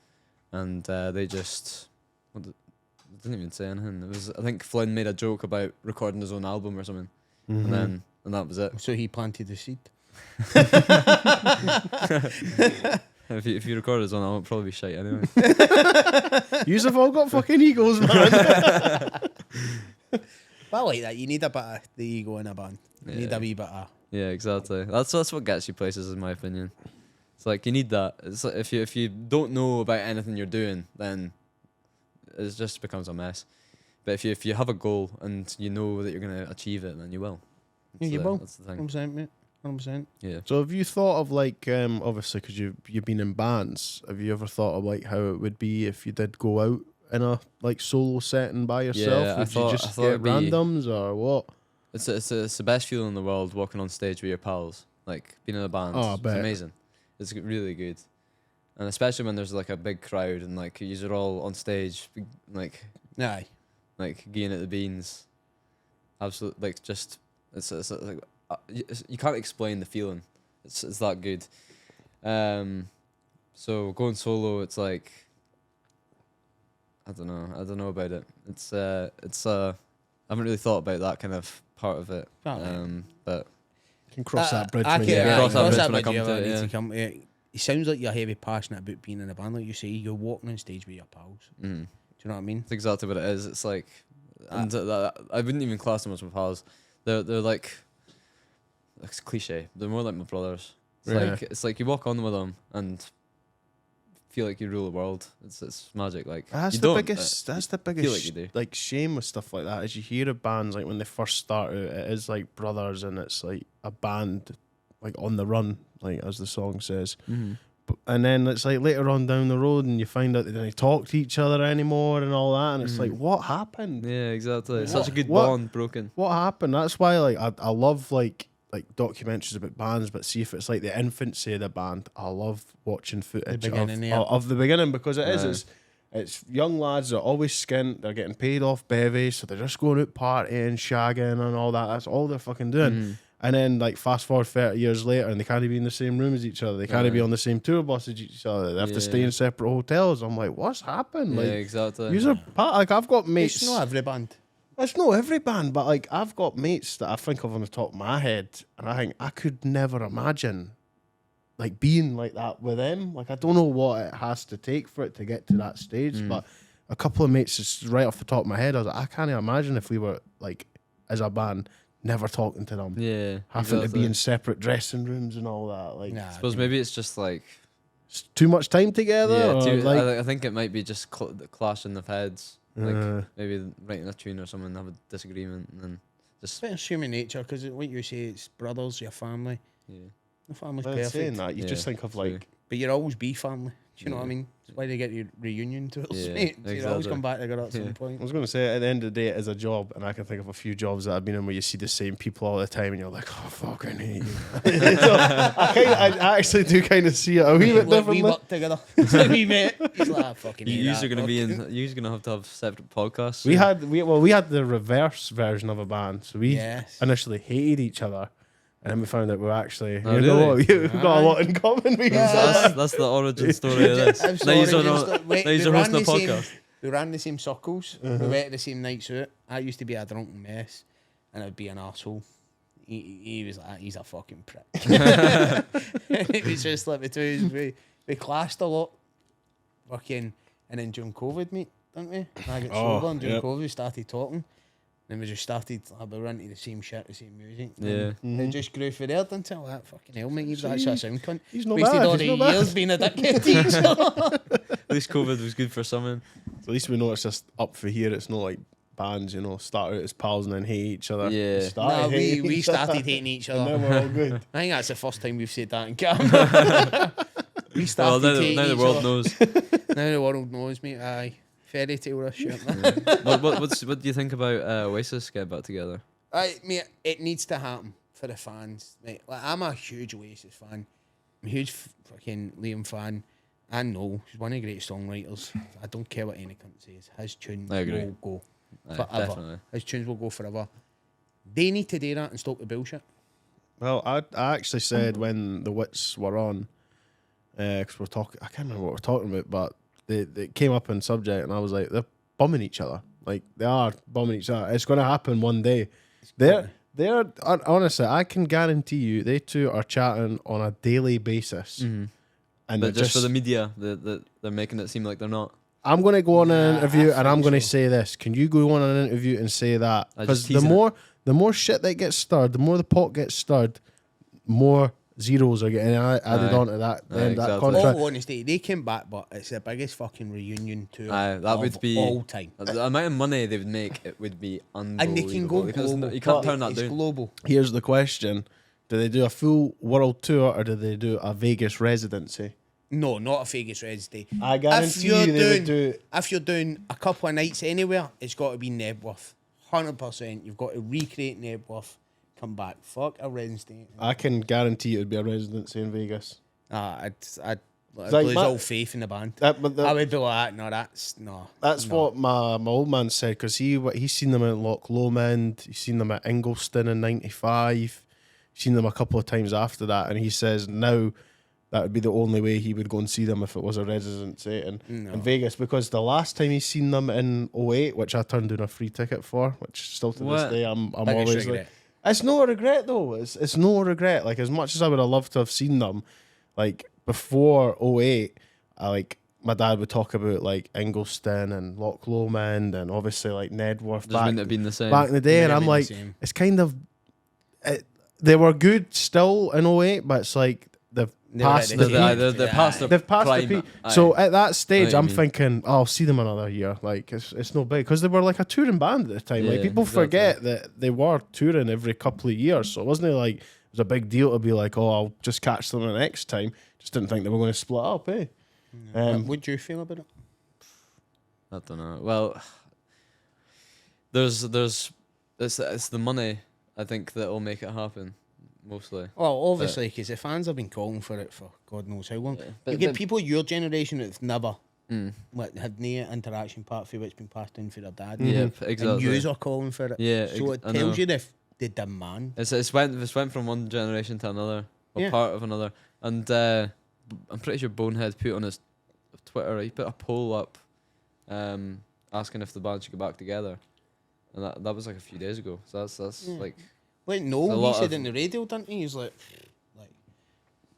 And they just didn't even say anything. It was, I think Flynn made a joke about recording his own album or something. And that was it. So he planted the seed. If you record his own album, it'll probably be shite anyway. You've all got fucking egos, man. But I like that. You need a bit of the ego in a band. You need a wee bit of... Yeah, exactly. That's what gets you places, in my opinion. It's like you need that. It's like if you don't know about anything you're doing, then it just becomes a mess. But if you have a goal and you know that you're gonna achieve it, then you will. You will. That's the thing. 100%, mate. 100%. Yeah. So have you thought of like, obviously, because you've been in bands, have you ever thought of like how it would be if you did go out in a like solo setting by yourself? Yeah, Would you just get it'd be- randoms or what? It's the best feeling in the world walking on stage with your pals, like being in a band. Oh, I It's bet. amazing. It's really good, and especially when there's like a big crowd and like you're all on stage, like Aye. getting at the beans. Absolutely, like just it's like you can't explain the feeling. It's that good. So going solo, it's like I don't know about it. It's I haven't really thought about that kind of part of it. But Can cross that bridge I when can- you get cross there. that cross bridge when I bridge come you to ever it, need yeah. to come to it. It sounds like you're heavy passionate about being in a band, like you say. You're walking on stage with your pals. Do you know what I mean? It's exactly what it is. It's like, and I wouldn't even class them as my pals. They're like, it's cliche. They're more like my brothers. It's like you walk on with them and feel like you rule the world. It's magic. Like That's you the don't, biggest. That's the biggest. like you do. Like shame with stuff like that is you hear of bands like when they first start out, it is like brothers and it's like a band like on the run, like as the song says. And then it's like later on down the road and you find out they don't talk to each other anymore and all that, and it's like, what happened? Yeah, exactly. It's What- such a good what- bond broken. What happened? That's why like I love like documentaries about bands, but see if it's like the infancy of the band. I love watching footage beginning, of the beginning because it is. Right. It's young lads that are always skint. They're getting paid off bevies, so they're just going out partying, shagging, and all that. That's all they're fucking doing. And then like fast forward 30 years later, and they can't be in the same room as each other. They can't be on the same tour bus as each other. They have to stay in separate hotels. I'm like, what's happened? Yeah, Like, exactly. you're part. Like I've got mates. It's not every band. It's not every band, but like I've got mates that I think of on the top of my head, and I think I could never imagine like being like that with them. Like I don't know what it has to take for it to get to that stage, but a couple of mates just right off the top of my head, I was like, I can't imagine if we were like as a band never talking to them, Yeah, having to exactly. be in separate dressing rooms and all that. Like, Nah, I suppose maybe it's just like it's too much time together. yeah. or, Like, like, I think it might be just the clashing of heads. Like maybe writing a tune or something, have a disagreement, and then just it's human nature because, like you say, it's brothers, your family. yeah. The family's saying perfect, that, you Yeah, just think of true. like. but you'll always be family. Do you know what I Yeah. mean? That's why they get your reunion tours, Yeah, mate. So you always exactly. come back together at some Yeah. I point. was going to say, at the end of the day, it is a job, and I can think of a few jobs that I've been in where you see the same people all the time, and you're like, oh, fucking hate you. So I actually do kind of see it a wee bit We differently. work together. So we met. He's like, I fucking hate You that. are gonna be in. You're gonna have to have separate podcasts. We soon. had the reverse version of a band, so we Yes. initially hated each other, and then we found out we're actually, Oh, you know really? what, we've got a lot in common. We That's the origin story of this. I'm Now sorry, you're just- wait, now you're we ran hosting a the same- podcast. We ran the same circles. We Uh-huh. went to the same nights out. I used to be a drunken mess, and I'd be an arsehole. He was like, he's a fucking prick. It was just like the two of us. We clashed a lot. Fucking, and then during COVID, mate, didn't we? I got Oh, sober, and during yep. COVID, we started talking. Then we just started, we were into the same shit, the same music. Yeah. And it just grew from there until that fucking hell, mate. He was actually a sound cunt. He's not Wasted bad, all he's the not bad. years being a dickhead to each other. At least COVID was good for someone. At least we know it's just up for here. It's not like bands, you know, start out as pals and then hate each other. Yeah. We started Nah, hating we each other, started hating each and other. then we're all good. I think that's the first time we've said that in camera. We Well, started hating now the each world other. knows. Now the world knows, mate. Aye. Fairy tale this shit, man. What do you think about Oasis getting back together? Aye, mate, it needs to happen for the fans, mate. Like, I'm a huge Oasis fan. I'm a huge fucking Liam fan. I know he's one of the greatest songwriters. I don't care what any cunt says. His tunes I agree. will go Aye, forever. definitely. His tunes will go forever. They need to do that and stop the bullshit. Well, I actually said when the Wits were on, because we're talking, I can't remember what we're talking about, but they came up in subject, and I was like, they're bumming each other. Like, they are bumming each other. It's going to happen one day. They're honestly, I can guarantee you, they two are chatting on a daily basis. And But they're just for the media, they're making it seem like they're not. I'm going to go on an Nah, interview I and I'm think going to so. say this. Can you go on an interview and say that? I Because just the teasing more shit that gets stirred, the more the pot gets stirred, more zeros are getting added Aye. onto that. Aye, That exactly. contract. All honesty, they came back, but it's the biggest fucking reunion tour Aye, that of would be- all time. The amount of money they would make, it would be unbelievable. And they can go Because global. you can't turn that It's down. global. Here's the question. Do they do a full world tour or do they do a Vegas residency? No, not a Vegas residency. I guarantee you they would do. If you're doing a couple of nights anywhere, it's got to be Nebworth. 100%. You've got to recreate Nebworth. Come back. Fuck a residency. I can guarantee it would be a residency in Vegas. I'd Like lose all faith in the band. I would be like, no. That's what my old man said, because he's seen them at Loch Lomond, he's seen them at Ingolston in '95, seen them a couple of times after that, and he says now that would be the only way he would go and see them if it was a residency in Vegas, because the last time he's seen them in '08, which I turned in a free ticket for, which still to this day I'm always like, it's no regret though. It's no regret. Like, as much as I would have loved to have seen them, like before '08, my dad would talk about like Ingolston and Loch Lomond and obviously like Nedworth back in the day, and I'm like, it's kind of they were good still in '08, but it's like they've passed the peak. So at that stage, I'm thinking, I'll see them another year. Like, it's no big, because they were like a touring band at the time. Like, people forget that they were touring every couple of years, so it wasn't like it was a big deal to be like, oh, I'll just catch them the next time. Just didn't think they were going to split up, eh? What would you feel about it? I don't know. Well, there's it's the money, I think, that will make it happen. Mostly. Well, obviously, because the fans have been calling for it for God knows how long. Yeah. You get people your generation that've never had no interaction part for what's been passed down for their dad. Yeah, exactly. And yous are calling for it. Yeah, so it tells you the demand. It's went from one generation to another, or part of another. And I'm pretty sure Bonehead put on his Twitter, he put a poll up asking if the band should get back together. And that was like a few days ago. So that's like... Wait, no, he said in the radio, didn't he? He's like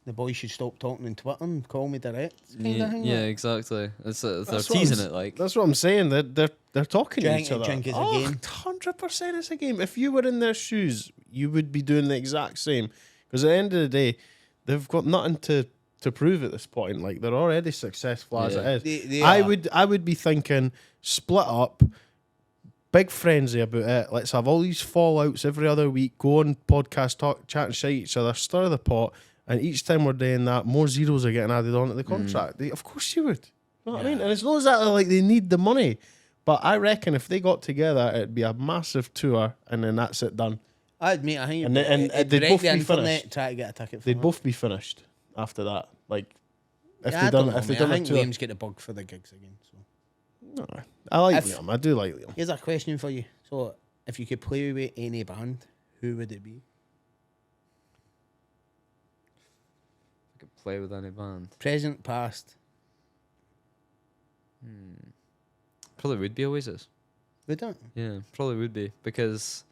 the boys should stop talking on Twitter and call me direct. Exactly. They're teasing it like. That's what I'm saying. They're talking to each other. 100% it's a game. If you were in their shoes, you would be doing the exact same. Because at the end of the day, they've got nothing to prove at this point. Like, they're already successful as it is. I would be thinking, split up. Big frenzy about it. Let's have all these fallouts every other week. Go on podcast, talk, chat and shite each other, stir the pot. And each time we're doing that, more zeros are getting added on to the contract. Of course you would. You know what I mean? And it's not exactly like they need the money. But I reckon if they got together, it'd be a massive tour, and then that's it done. I think and they'd both be finished. Try to get a ticket for they'd both be finished after that. Like, if they done I think Liam's get the bug for the gigs again. So. No, I like Liam. I do like Liam. Here's a question for you. So, if you could play with any band, who would it be? I could play with any band. Present, past. Probably would be Oasis. Would it? Yeah, probably would be, because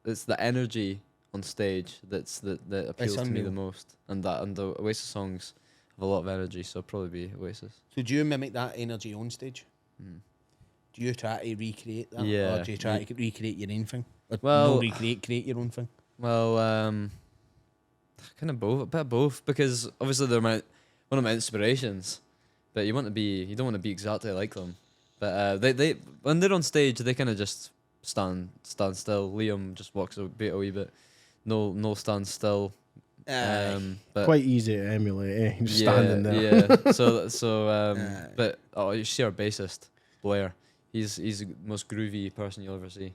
it's the energy on stage that appeals to me the most, and the Oasis songs have a lot of energy, so probably be Oasis. So do you mimic that energy on stage? Do you try to recreate that? Yeah. Or do you try to recreate your own thing? Or create your own thing? Well, kind of both, a bit of both, because obviously they're one of my inspirations, but you don't want to be exactly like them. But they when they're on stage, they kind of just stand still. Liam just walks a wee bit, no stand still. But quite easy to emulate, eh? Just standing there. Yeah. But you see our bassist Blair. He's the most groovy person you'll ever see.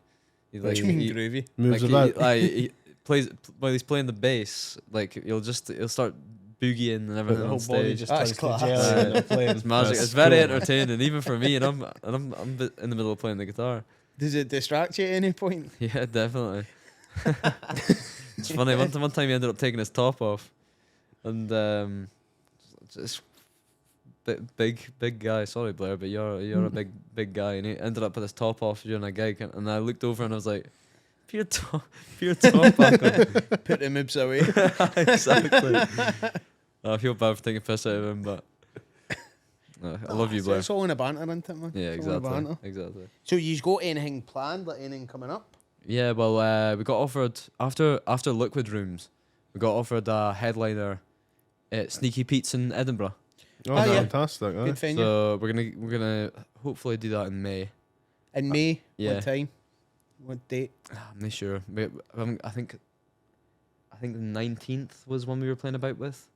What do you mean groovy? Moves about. He plays while he's playing the bass. Like he'll start boogieing and everything the on whole stage. body just turns to class. jelly when they're playing. It's magic. It's very entertaining, even for me. And I'm in the middle of playing the guitar. Does it distract you at any point? Yeah, definitely. It's funny. One time he ended up taking his top off, and just big guy. Sorry, Blair, but you're a big guy, and he ended up with his top off during a gig, and I looked over and I was like, "Put your top back on." Put the moves away. Exactly. I feel bad for taking piss out of him, but I love you, Blair. It's all in a banter, isn't it, man? Yeah, exactly. So you got anything planned? Like anything coming up? Yeah, well, we got offered after Liquid Rooms. We got offered a headliner at Sneaky Pete's in Edinburgh. Oh, fantastic! Good venue. So we're gonna hopefully do that in May. In May? Yeah. What time? What date? I'm not sure. I think I think the 19th was one we were playing about with.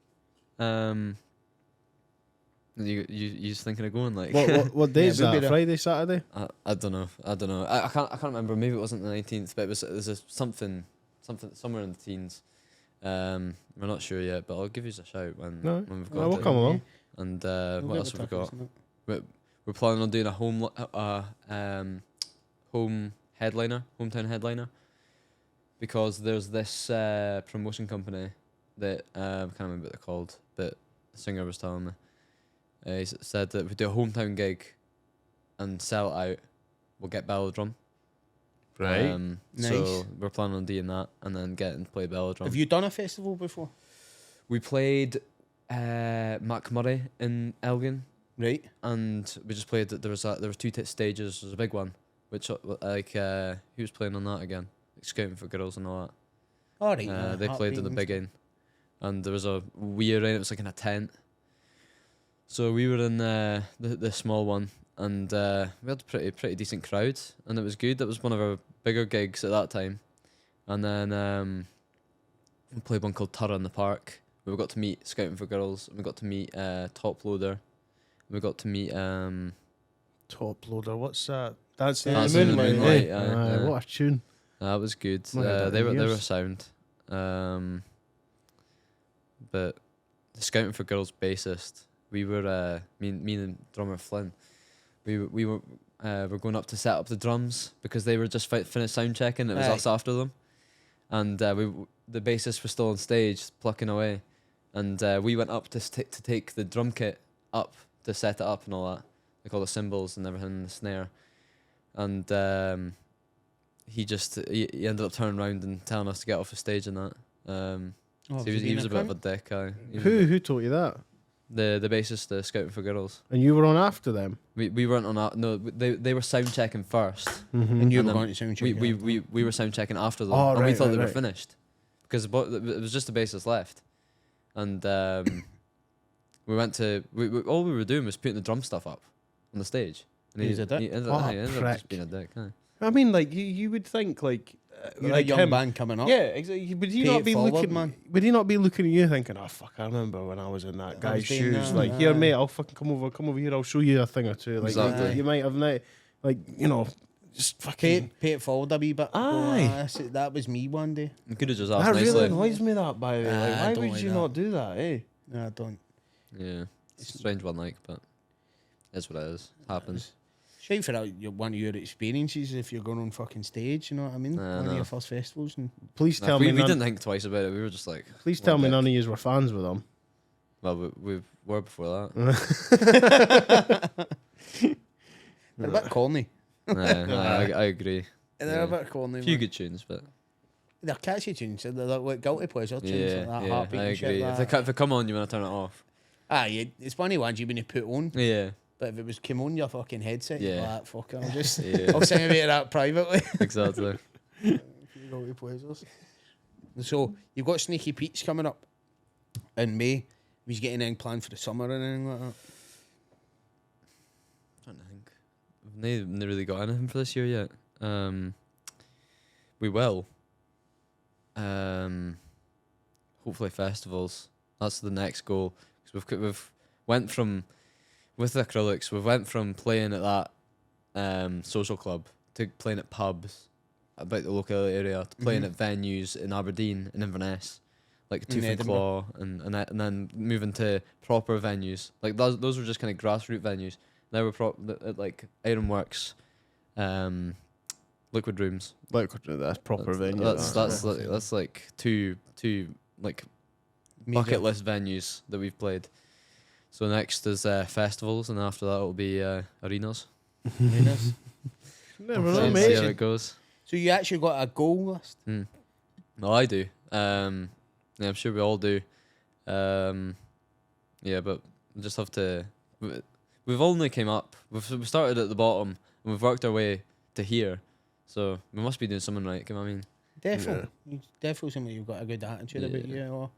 You just thinking of going like what day is we'll be that? there. Friday, Saturday? I don't know. I can't remember. Maybe it wasn't the 19th, but it was something somewhere in the teens. We're not sure yet, but I'll give you a shout when we've got we'll it. come along. And We'll what get else the have we got? tickets, innit? We're planning on doing a hometown headliner, because there's this promotion company that I can't remember what they're called, but the singer was telling me. He said that if we do a hometown gig and sell it out, we'll get Bellodrome. Right. Nice. So we're planning on doing that and then getting to play Bellodrome. Have you done a festival before? We played McMurray in Elgin, Right. and we just played. There was 2 stages. There was a big one, which who was playing on that again? Like Scouting for Girls and all that. All right. They played at the big end, and there was a weird in. It was like in a tent. So we were in the small one, and we had a pretty decent crowd, and it was good. That was one of our bigger gigs at that time. And then we played one called Turra in the Park. We got to meet Scouting for Girls, and we got to meet Top Loader. We got to meet Top Loader, what's that? Dancing in Dancing the in the Moonlight. Moonlight, What a tune. that was good. Not heard that They in were years. sound. But the Scouting for Girls bassist, we were me and drummer Flynn, we were going up to set up the drums because they were just finished sound checking. It was Aye. us after them, and the bassist was still on stage plucking away, and we went up to take the drum kit up to set it up and all that, like all the cymbals and everything, and the snare, and he ended up turning around and telling us to get off the stage and that. So he was a bit of a dick. Who taught you that? The bassist, the Scouting for Girls. And you were on after them? We weren't on that. No, they were sound checking first. And you And were then going to sound check. We were sound checking after them, Oh, and we right, thought they were right. finished because it was just the bassist left, and we went to all we were doing was putting the drum stuff up on the stage. And He was a dick. He ended Oh, up just prick. being a dick. Aye. I mean, like, you would think, like... You're like a young him. band coming up. Yeah, exactly. Would he Pay not it be forward, looking, man. Would he not be looking at you thinking, oh, fuck, I remember when I was in that I guy's was doing shoes. that, Like, here, aye. mate, I'll fucking come over here, I'll show you a thing or two. Like, Exactly. you might have, like, you know, just fucking... Pay it forward a wee bit. Aye. That was me one day. You could have just asked That really nicely. annoys me, that, by the way. Nah, Like, I why don't would like you that. not do that, eh? No, I don't. Yeah, it's a strange one, like, but it's what it is. Happens. Shout for one of your experiences if you're going on fucking stage, you know what I mean? Nah, One of no. your first festivals. And Please Nah, tell we me didn't think twice about it. We were just like, Please what tell me dick. none of you were fans with them. Well, we were before that. they're a bit corny. I agree. They're Yeah. a bit corny. A few man. good tunes, but They're catchy tunes. They're like guilty pleasure tunes. yeah, like that, yeah, Heartbeat I and shit agree. like If that. they come on, you want to turn it off. It's one of the ones you're going to put on. Yeah, But if it was came on your fucking headset, you'd be Yeah. like, fuck it, I'll just Yeah. I'll sing about that privately. exactly. Guilty pleasures. So you've got Sneaky Pete's coming up in May. He's getting anything planned for the summer or anything like that. trying to think. We've not really got anything for this year yet. We will. Hopefully festivals. That's the next goal. 'Cause we've went from with the Acrylics. We went from playing at that social club to playing at pubs about the local area to playing at venues in Aberdeen and Inverness, like In Tooth and Edinburgh. Claw, and then moving to proper venues. Like those were just kind of grassroots venues. Now we're at like Ironworks, Liquid Rooms. Like, that's proper venue. That's like two like bucket list venues that we've played. So next is festivals, and after that it'll be arenas. Arenas. Never See know, how mate. it goes. So you actually got a goal list? No, I do. Yeah, I'm sure we all do. Yeah, but we just have to. We've only came up. We started at the bottom and we've worked our way to here. So we must be doing something right. You know what I mean? Definitely. You definitely something you've got a good attitude about Yeah. you. Or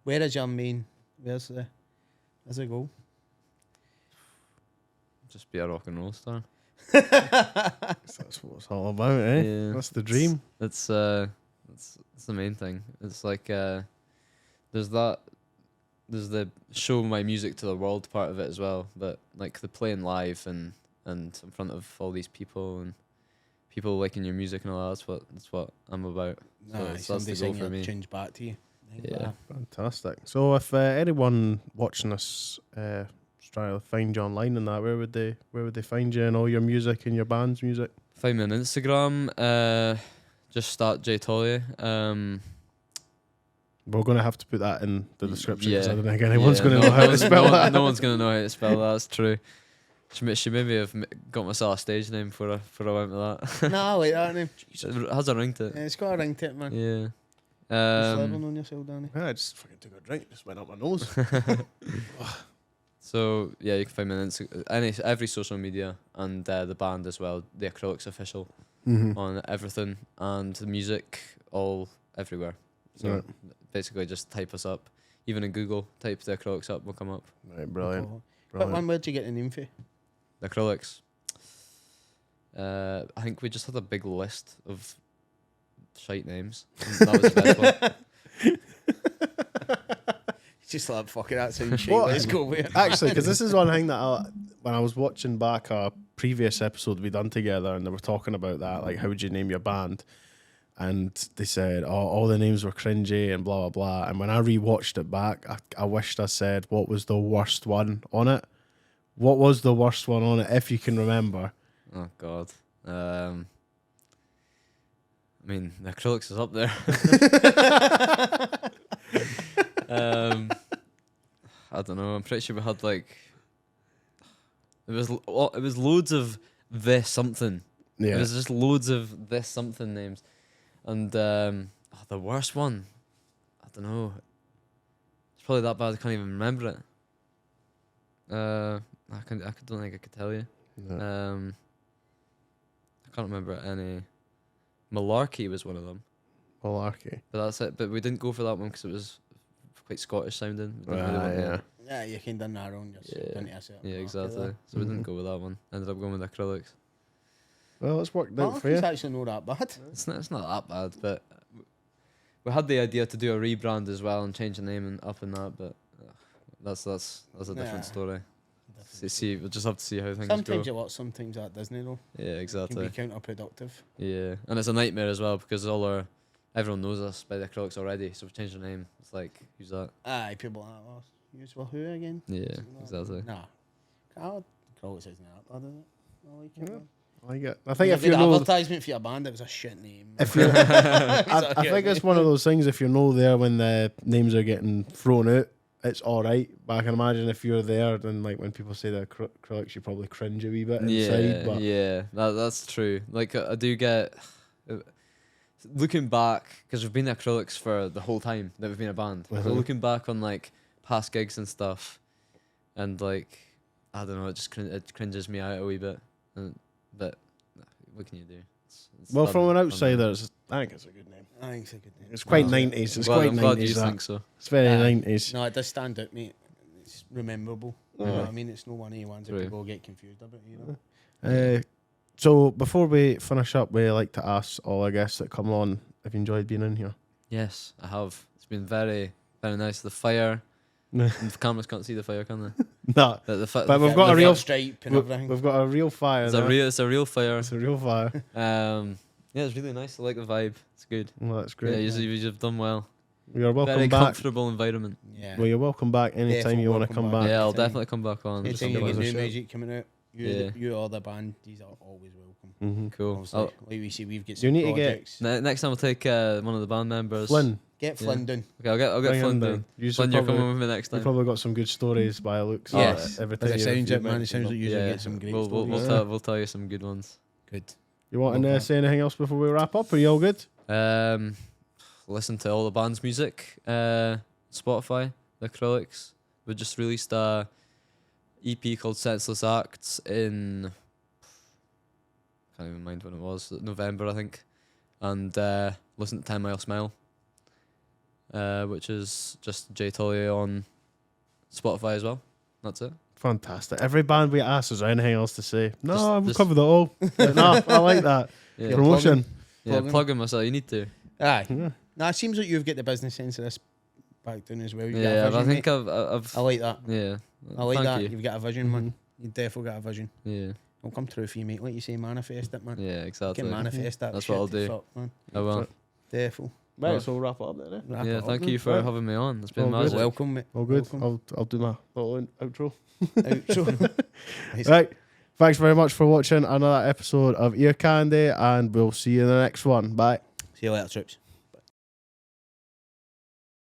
where is your main? Where's the goal? Just be a rock and roll star. That's what it's all about, eh? Yeah. That's the dream. That's That's the main thing. It's like there's the show my music to the world part of it as well, but like the playing live and in front of all these people and people liking your music and all that. That's what I'm about. So that's the goal for me. Tunes back to you. Yeah, fantastic. So if anyone watching this try to find you online and that, where would they find you and all your music and your band's music? Find me on Instagram. Just start Jay Taulier. We're going to have to put that in the description because Yeah. I don't think anyone's going to know how to spell that. No one's going to know how to spell that. That's true. She maybe have got myself a stage name for I went with that. No, I like that name. It has a ring to it. Yeah, it's got a ring to it, man. Yeah. You slapping on yourself, Danny. Yeah, I just fucking took a drink, just went up my nose. So yeah, you can find me on every social media and the band as well, the Acrylics official, on everything, and the music all everywhere. So Right. basically, just type us up, even in Google, type the Acrylics up, we'll come up. Right, brilliant. But one, where'd you get the name for? The Acrylics. I think we just had a big list of shite names. And that was the best one. Just like, fuck it, that's how you shit. What? Let's go with it. Actually, because this is one thing that when I was watching back a previous episode we done together and they were talking about that, like how would you name your band? And they said, oh, all the names were cringy and blah, blah, blah. And when I rewatched it back, I wished I said what was the worst one on it. What was the worst one on it, if you can remember? Oh God. I mean, the Acrylics is up there. I don't know. I'm pretty sure we had like it was loads of this something. Yeah. It was just loads of this something names, and the worst one, I don't know. It's probably that bad I can't even remember it. I don't think I could tell you. No. I can't remember any. Malarkey was one of them. Malarkey. But that's it. But we didn't go for that one because it was quite Scottish sounding. We didn't really want yeah. that. Yeah, you can done that on yourself. Yeah, exactly. So we didn't go with that one. Ended up going with Acrylics. Well, it's worked out for you. It's actually not that bad. It's not that bad, but we had the idea to do a rebrand as well and change the name and up and that, but that's a different story. See, we'll just have to see how things Sometimes go. it works, sometimes that doesn't, though. Yeah, It exactly. can be counterproductive. Yeah, and it's a nightmare as well because everyone knows us by the Acrylics already. So if we change the name, it's like, who's that? Aye, people are like, oh, use well who again? Yeah, exactly. Nah. Call it isn't that bad, is it? I like it. Man. I like it. I think If if you know, advertisement for your band, it was a shit name. if you, I think it's one of those things. If you're no there when the names are getting thrown out, it's all right. But I can imagine if you're there, then like when people say the Acrylics, you probably cringe a wee bit inside. But Yeah, that's true. Like I do get looking back because we've been the Acrylics for the whole time that we've been a band. So looking back on like past gigs and stuff, and like I don't know, it cringes me out a wee bit. But what can you do? It's well, done. from an outsider, I think it's a good name. I think it's a good name. It's quite 90s. It's quite I'm glad you 90s. think so. It's very 90s. No, it does stand out, mate. It's rememberable. You know what I mean? It's no one of the ones that people get confused about, you know? So before we finish up, we like to ask all our guests that come on if you enjoyed being in here. Yes, I have. It's been very, very nice. The fire. The cameras can't see the fire, can they? No, but we've got The a real stripe and everything. We've got a real fire. It's a real fire. It's a real fire. Yeah, it's really nice. I like the vibe. It's good. Well, that's Yeah, great. you've done well. You're welcome Very back. comfortable environment. Yeah. Well, you're welcome back anytime Definitely you want to welcome come back. back. Yeah, I'll anytime. definitely come back on. Just Anytime you give get us a new shout. music coming out, you or the band, these are always welcome. Mm-hmm. Cool. Obviously, like we see, we've got You some need to get- projects. Next time I'll take one of the band members. Flynn, Get Flynn down. Okay, I'll get bring him Flynn down. down. You Flynn, you're probably, coming with me next you've time. probably got some good stories by the looks. Yes. Of it. Every As time it you sounds, have it, man. It sounds like you usually Yeah, get some great we'll stories. we'll tell you some good ones. Good. You want to say anything else before we wrap up? Are you all good? Listen to all the band's music. Spotify, the Acrylics. We just released a EP called Senseless Acts in can't even mind when it was, November I think. And listen to 10 Mile Smile, which is just Jay Taulier on Spotify as well. That's it. Fantastic. Every band we ask, is there anything else to say? No, we've just- covered it all. No, I like that. Yeah, Promotion. yeah, plug him myself. You need to. Aye. Yeah. Nah, it seems like you've got the business sense of this back down as well. You've got a Yeah, but I vision, think mate. I've I like that. yeah. I like Thank that. you. You've got a vision, man. You definitely got a vision. Yeah, It'll come true for you, mate. Like you say, manifest it, man. yeah, You exactly. can manifest that. That's shit what I'll to do. fuck, man. I will. Definitely. Right, so we'll wrap it up there. Wrap Yeah, it up thank then. you for Right. having me on. It's been All good. magic. Welcome, mate. All good. Welcome. I'll do my little outro. Outro. Nice. Right. Thanks very much for watching another episode of Ear Candy, and we'll see you in the next one. Bye. See you later, troops.